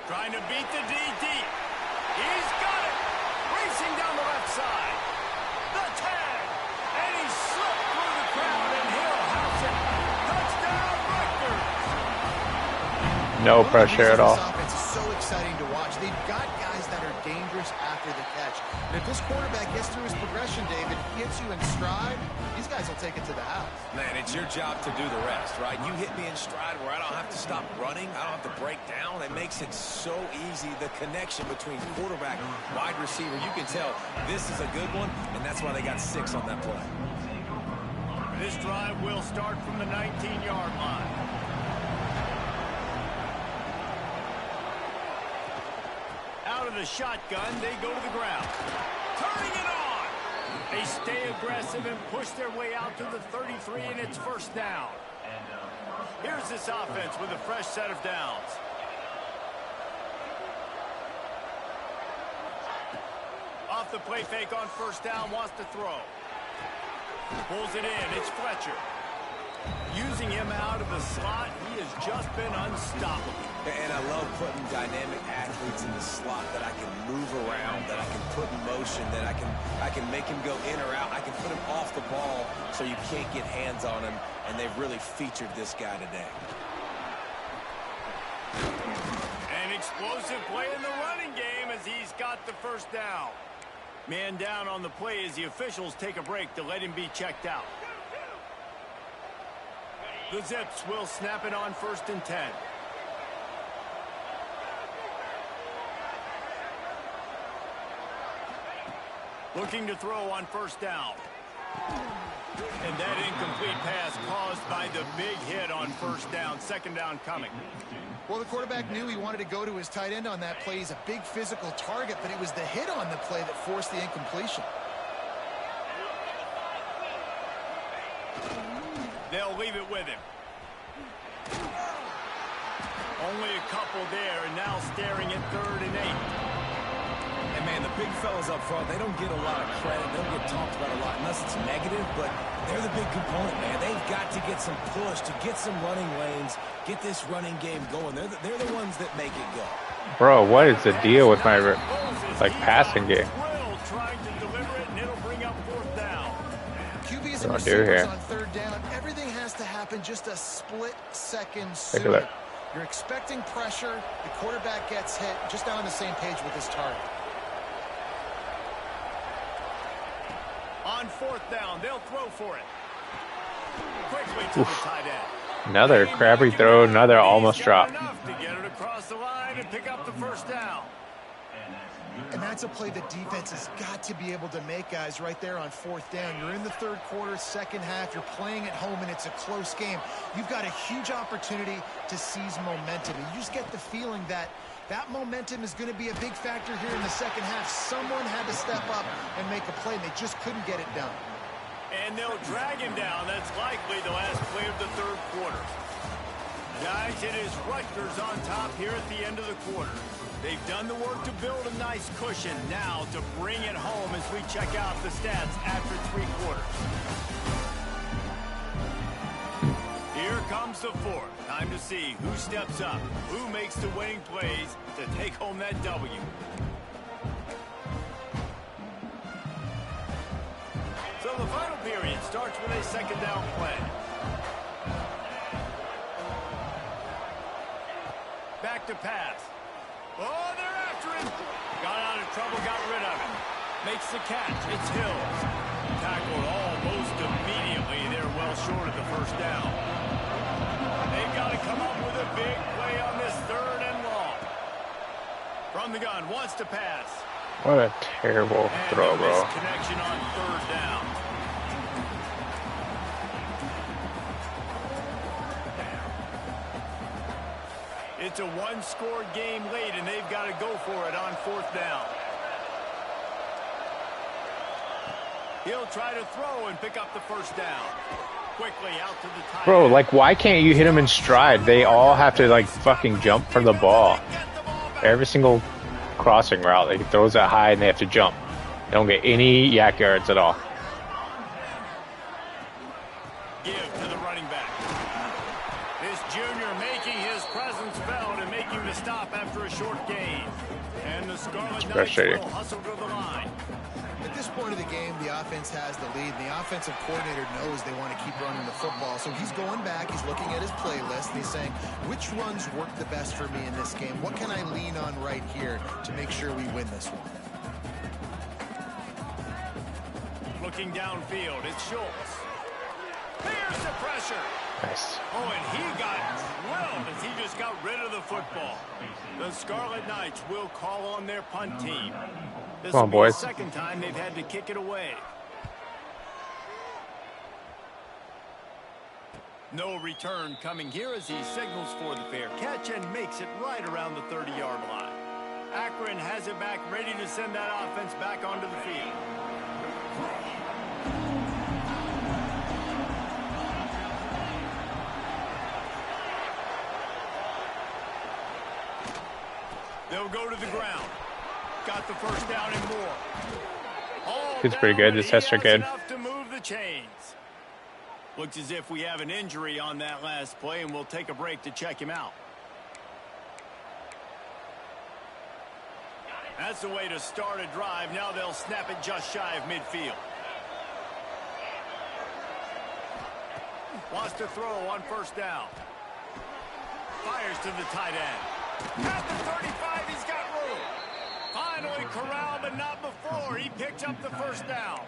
Trying to beat the D deep. He's got it. Racing down the left side. The tag. And he slipped through the crowd, and he'll house it. Touchdown, Rutgers. No pressure at all. This offense is so exciting to watch. They've got guys that are dangerous after the catch. And if this quarterback gets through his progression, David, gets you in stride, these guys will take it to the house. Man, it's your job to do the rest, right? You hit me in stride where I don't have to stop running. I don't have to break down. It makes it so easy, the connection between quarterback, wide receiver. You can tell this is a good one, and that's why they got 6 on that play. This drive will start from the 19-yard line. Out of the shotgun, they go to the ground. Turning it on. They stay aggressive and push their way out to the 33, and it's first down. Here's this offense with a fresh set of downs. Off the play fake on first down, wants to throw. Pulls it in, it's Fletcher. Using him out of the slot, he has just been unstoppable. And I love putting dynamic athletes in the slot that I can move around, that I can put in motion, that I can make him go in or out. I can put him off the ball so you can't get hands on him, and they've really featured this guy today. An explosive play in the running game as he's got the first down. Man down on the play as the officials take a break to let him be checked out. The Zips will snap it on 1st and 10. Looking to throw on first down. And that incomplete pass caused by the big hit on first down. 2nd down coming. Well, the quarterback knew he wanted to go to his tight end on that play. He's a big physical target, but it was the hit on the play that forced the incompletion. They'll leave it with him. Only a couple there, and now staring at 3rd and 8. And, man, the big fellas up front, they don't get a lot of credit. They don't get talked about a lot unless it's negative, but they're the big component, man. They've got to get some push, to get some running lanes, get this running game going. They're the ones that make it go. Bro, what is the deal with my passing game? Trying to deliver it, and it'll bring up 4th down. QBs and receivers on 3rd down. Everything has to happen just a split second sooner. You're expecting pressure. The quarterback gets hit. Just not on the same page with his target. On 4th down, they'll throw for it. Quickly to the tight end. Another crabby throw, another almost drop. Enough to get it across the line and pick up the first down. And that's a play the defense has got to be able to make, guys, right there on 4th down. You're in the 3rd quarter, 2nd half. You're playing at home, and it's a close game. You've got a huge opportunity to seize momentum. And you just get the feeling that that momentum is going to be a big factor here in the 2nd half. Someone had to step up and make a play, and they just couldn't get it done. And they'll drag him down. That's likely the last play of the 3rd quarter. Guys, it is Rutgers on top here at the end of the quarter. They've done the work to build a nice cushion. Now to bring it home as we check out the stats after 3 quarters. Here comes the 4th. Time to see who steps up, who makes the winning plays to take home that W. So the final period starts with a 2nd down play. Back to pass. Oh, they're after him. Got out of trouble, got rid of him. Makes the catch. It's Hills. Tackled almost immediately. They're well short of the first down. They've got to come up with a big play on this 3rd and long. From the gun, wants to pass. What a terrible throw, bro. Connection on 3rd down. It's a 1-score game late, and they've got to go for it on 4th down. He'll try to throw and pick up the first down. Quickly out to the tight Bro, end. like, why can't you hit him in stride? They all have to, like, fucking jump for the ball. Every single crossing route, like, he throws it high and they have to jump. They don't get any yak yards at all. Give to the running back. This junior making his presence felt and making the stop after a short game. gain. And the Scarlet Knights frustrating. will hustle to the line. At this point of the game, the offense has the lead. And the offensive coordinator knows they want to keep running the football. So he's going back, he's looking at his playlist, and he's saying, which runs work the best for me in this game? What can I lean on right here to make sure we win this one? Looking downfield, it's Schultz. Here's the pressure. Nice. Oh, and he got drilled as he just got rid of the football. The Scarlet Knights will call on their punt team. This Come on, will be boys. the second time they've had to kick it away. No return coming here as he signals for the fair catch and makes it right around the 30-yard line. Akron has it back, ready to send that offense back onto the field. They'll go to the ground. Got the first down and more. He's pretty good. This tester good. Enough to move the chains. Looks as if we have an injury on that last play, and we'll take a break to check him out. That's the way to start a drive. Now they'll snap it just shy of midfield. Wants to throw on first down. Fires to the tight end. At the 35, he's got room. Finally corralled, but not before. He picked up the first down.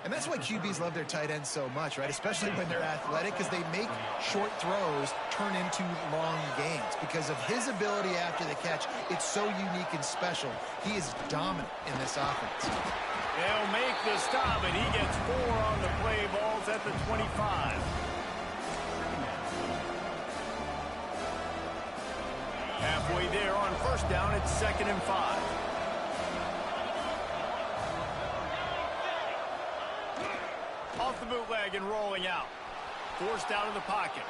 And that's why QBs love their tight ends so much, right? Especially when they're athletic, because they make short throws turn into long gains. Because of his ability after the catch, it's so unique and special. He is dominant in this offense. They'll make the stop, and he gets 4 on the play. Balls at the 25. Halfway there on first down, it's 2nd and 5. Off the bootleg and rolling out. Forced out of the pocket.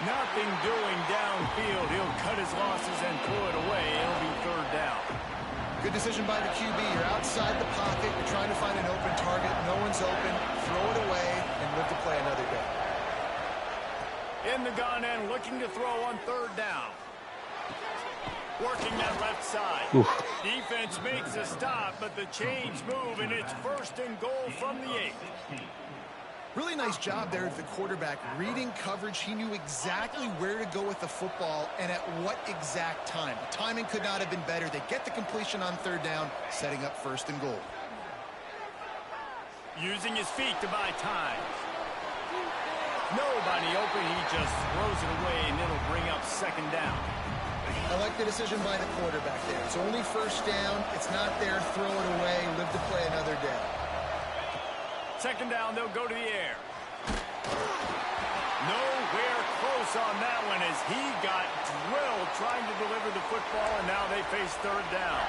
Nothing doing downfield. He'll cut his losses and pull it away. It'll be 3rd down. Good decision by the QB. You're outside the pocket. You're trying to find an open target. No one's open. Throw it away and live to play another day. In the gun end, looking to throw on 3rd down. Working that left side. Oof. Defense makes a stop, but the chains move, and it's 1st and goal from the 8. Really nice job there of the quarterback. Reading coverage, he knew exactly where to go with the football and at what exact time. The timing could not have been better. They get the completion on 3rd down, setting up 1st and goal. Using his feet to buy time. Nobody open, he just throws it away, and it'll bring up 2nd down. I like the decision by the quarterback there. It's only 1st down. It's not there. Throw it away. Live to play another day. 2nd down, they'll go to the air. Nowhere close on that one as he got drilled trying to deliver the football, and now they face 3rd down.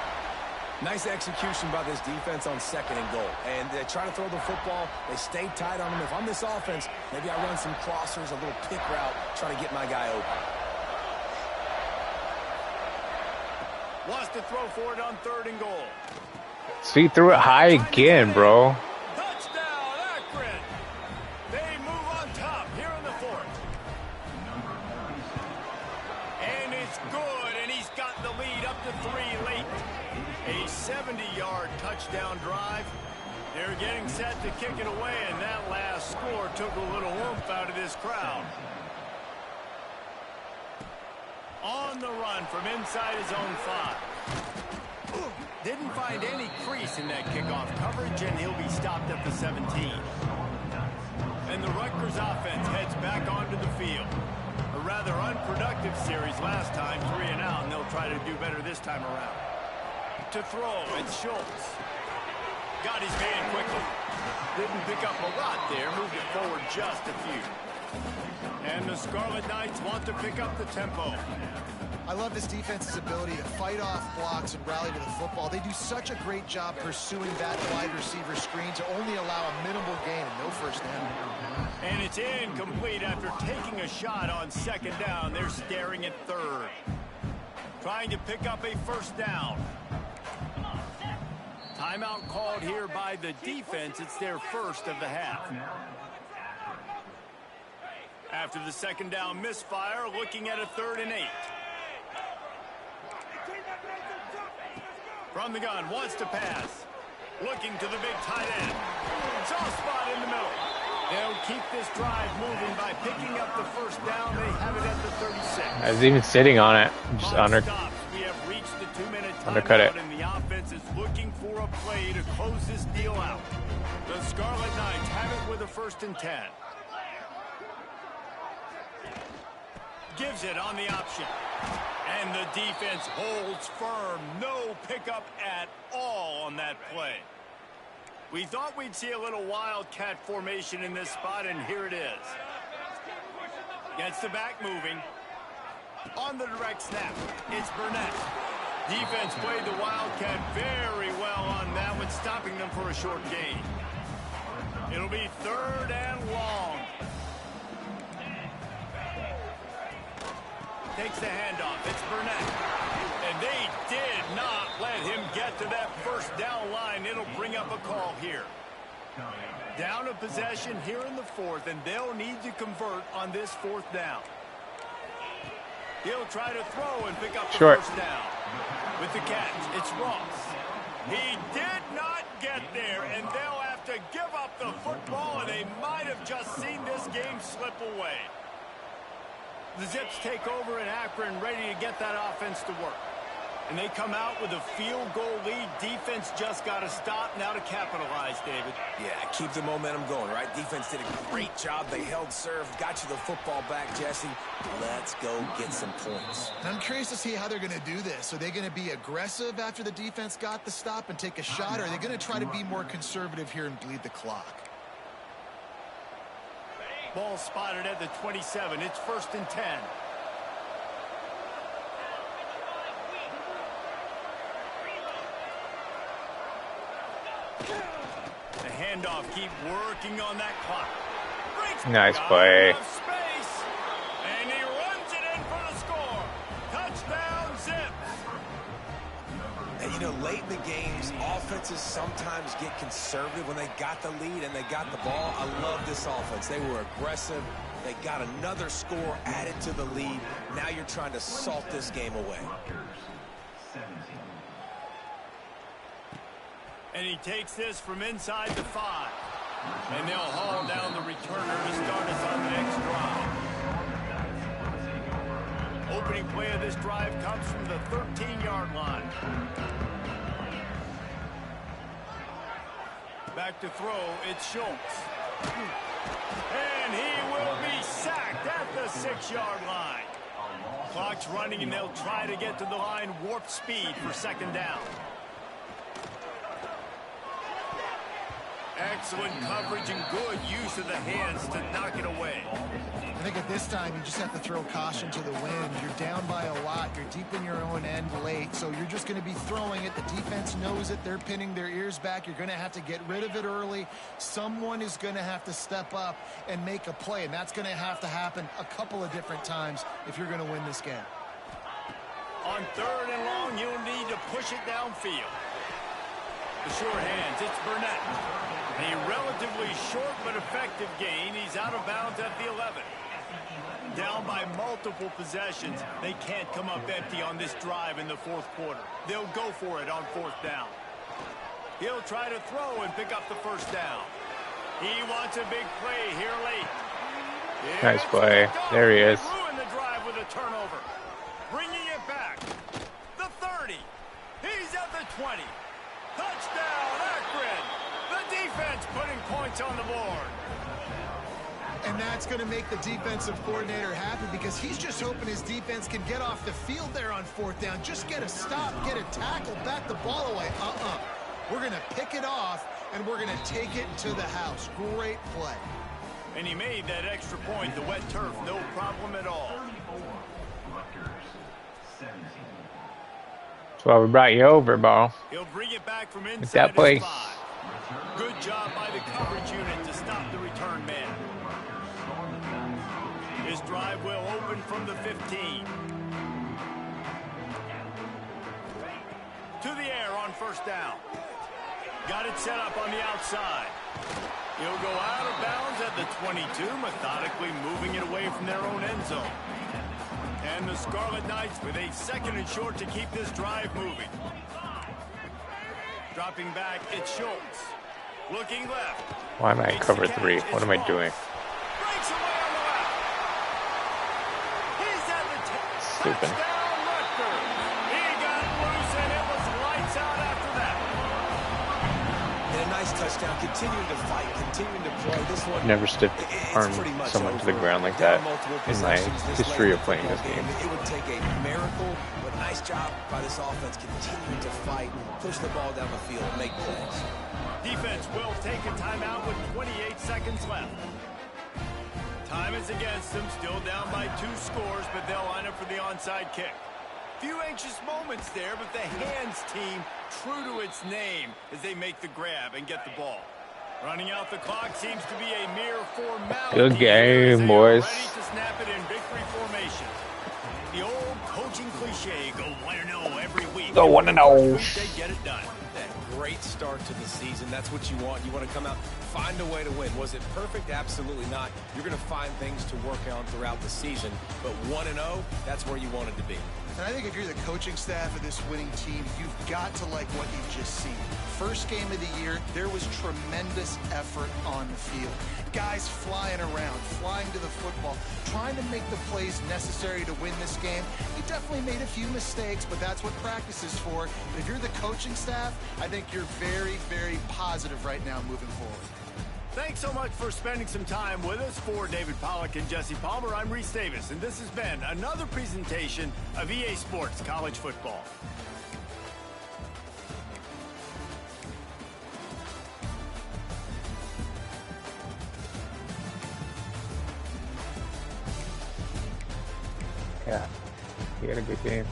Nice execution by this defense on 2nd and goal. And they try to throw the football. They stay tight on him. If I'm this offense, maybe I run some crossers, a little pick route, try to get my guy open. Wants to throw for it on 3rd and goal. See, threw it high again, bro. Touchdown, Akron. They move on top here in the 4th. And it's good, and he's got the lead up to 3 late. A 70-yard touchdown drive. They're getting set to kick it away, and that last score took a little oomph out of this crowd. On the run from inside his own 5. Didn't find any crease in that kickoff coverage, and he'll be stopped at the 17. And the Rutgers offense heads back onto the field. A rather unproductive series last time, 3 and out, and they'll try to do better this time around. To throw, it's Schultz. Got his man quickly. Didn't pick up a lot there, moved it forward just a few. And the Scarlet Knights want to pick up the tempo. I love this defense's ability to fight off blocks and rally to the football. They do such a great job pursuing that wide receiver screen to only allow a minimal gain and no 1st down. And it's incomplete after taking a shot on 2nd down. They're staring at 3rd. Trying to pick up a 1st down. Timeout called here by the defense. It's their 1st of the half. After the 2nd down misfire, looking at a 3rd and 8. From the gun, wants to pass. Looking to the big tight end. Soft spot in the middle. They'll keep this drive moving by picking up the first down. They have it at the 36. I was even sitting on it. Just We have reached the 2-minute undercut it. timeout, and the offense is looking for a play to close this deal out. The Scarlet Knights have it with a 1st and 10. Gives it on the option. And the defense holds firm. No pickup at all on that play. We thought we'd see a little wildcat formation in this spot, and here it is. Gets the back moving. On the direct snap, it's Burnett. Defense played the wildcat very well on that one, stopping them for a short gain. It'll be 3rd and long. Takes the handoff. It's Burnett. And they did not let him get to that first down line. It'll bring up a call here. Down a possession here in the 4th, and they'll need to convert on this 4th down. He'll try to throw and pick up the first down. With the catch, it's Ross. He did not get there, and they'll have to give up the football, and they might have just seen this game slip away. The Zips take over in Akron, ready to get that offense to work. And they come out with a field goal lead. Defense just got to stop now to capitalize, David. Yeah, keep the momentum going, right? Defense did a great job. They held serve, got you the football back, Jesse. Let's go get some points. I'm curious to see how they're going to do this. Are they going to be aggressive after the defense got the stop and take a shot? Or are they going to try to be more conservative here and bleed the clock? Ball spotted at the 27. It's 1st and 10. The handoff, keep working on that clock. Nice play. Space, and he runs it in for the score. Touchdown, Zips. And you know, late in the games, offenses sometimes get conservative when they got the lead and they got the ball. I love this offense. They were aggressive. They got another score added to the lead. Now you're trying to salt this game away. And he takes this from inside the 5. And they'll haul down the returner to start us on the next drive. Opening play of this drive comes from the 13-yard line. Back to throw, it's Schultz. And he will be sacked at the 6-yard line. Clock's running, and they'll try to get to the line warp speed for 2nd down. Excellent coverage and good use of the hands to knock it away. I think at this time you just have to throw caution to the wind. You're down by a lot. You're deep in your own end late, so you're just going to be throwing it. The defense knows it. They're pinning their ears back. You're going to have to get rid of it early. Someone is going to have to step up and make a play, and that's going to have to happen a couple of different times if you're going to win this game. On 3rd and long, you'll need to push it downfield. The sure hands, it's Burnett. A relatively short but effective gain. He's out of bounds at the 11. Down by multiple possessions. They can't come up empty on this drive in the 4th quarter. They'll go for it on 4th down. He'll try to throw and pick up the first down. He wants a big play here late. Nice play. There he is. Ruin the drive with a turnover. Bringing it back. The 30. He's at the 20. Touchdown, Akron. The defense putting points on the board. And that's going to make the defensive coordinator happy because he's just hoping his defense can get off the field there on 4th down. Just get a stop, get a tackle, back the ball away. We're going to pick it off, and we're going to take it to the house. Great play. And he made that extra point, the wet turf, no problem at all. That's why we brought you over, ball. He'll bring it back from inside that play. his 5. Good job by the coverage unit to stop the return man. His drive will open from the 15. To the air on 1st down. Got it set up on the outside. He'll go out of bounds at the 22, methodically moving it away from their own end zone. And the Scarlet Knights with a 2nd and short to keep this drive moving. Dropping back, it's Schultz. Looking left. Why am I in cover 3? What am I doing? Breaks away on the left. He's at the Stupid. touchdown, Rutgers. He got loose and it was lights out after that. And a nice touchdown, continuing to fight, continuing to play. This one, Never stiff arm pretty much someone to the over. ground like Down that multiple in my possessions, this history late of playing this football game. It would take a miracle, but nice job by this offense continuing to fight, push the ball down the field, and make plays. Defense will take a timeout with 28 seconds left. Time is against them, still down by 2 scores, but they'll line up for the onside kick. Few anxious moments there, but the hands team true to its name as they make the grab and get the ball. Running out the clock seems to be a mere formality. Good game, boys. Ready to snap it in victory formation. The old coaching cliche, go 1-0 every week. Go 1-0. They get it done. Great start to the season. That's what you want. You want to come out, find a way to win. Was it perfect? Absolutely not. You're going to find things to work on throughout the season. But 1-0, that's where you wanted to be. And I think if you're the coaching staff of this winning team, you've got to like what you've just seen. First game of the year, there was tremendous effort on the field. Guys flying around, flying to the football, trying to make the plays necessary to win this game. He definitely made a few mistakes, but that's what practice is for. But if you're the coaching staff, I think you're very, very positive right now moving forward. Thanks so much for spending some time with us. For David Pollack and Jesse Palmer, I'm Reese Davis, and this has been another presentation of EA Sports College Football. Yeah, he had a good game.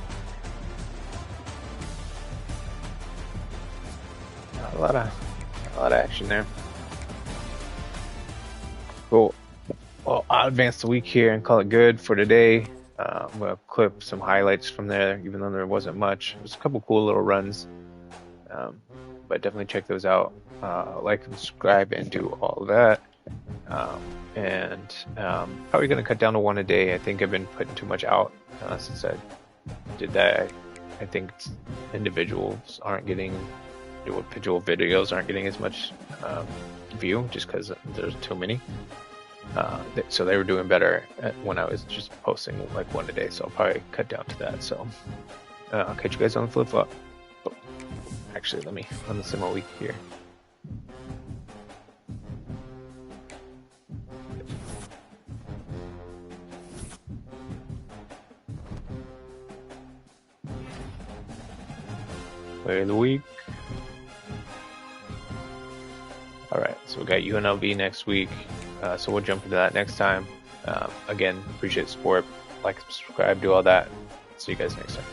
A lot of action there. Cool. Well, I'll advance the week here and call it good for today. I'm going to clip some highlights from there, even though there wasn't much. There's a couple cool little runs, but definitely check those out. Like and subscribe and do all of that. Probably going to cut down to 1 a day. I think I've been putting too much out since I did that. I think individuals aren't getting, individual videos aren't getting as much view just because there's too many. So they were doing better when I was just posting like 1 a day. So I'll probably cut down to that. So I'll catch you guys on the flip flop. Actually, let me run the similar week here. Play of the week. Alright, so we got UNLV next week. So we'll jump into that next time. Again, appreciate the support. Like, subscribe, do all that. See you guys next time.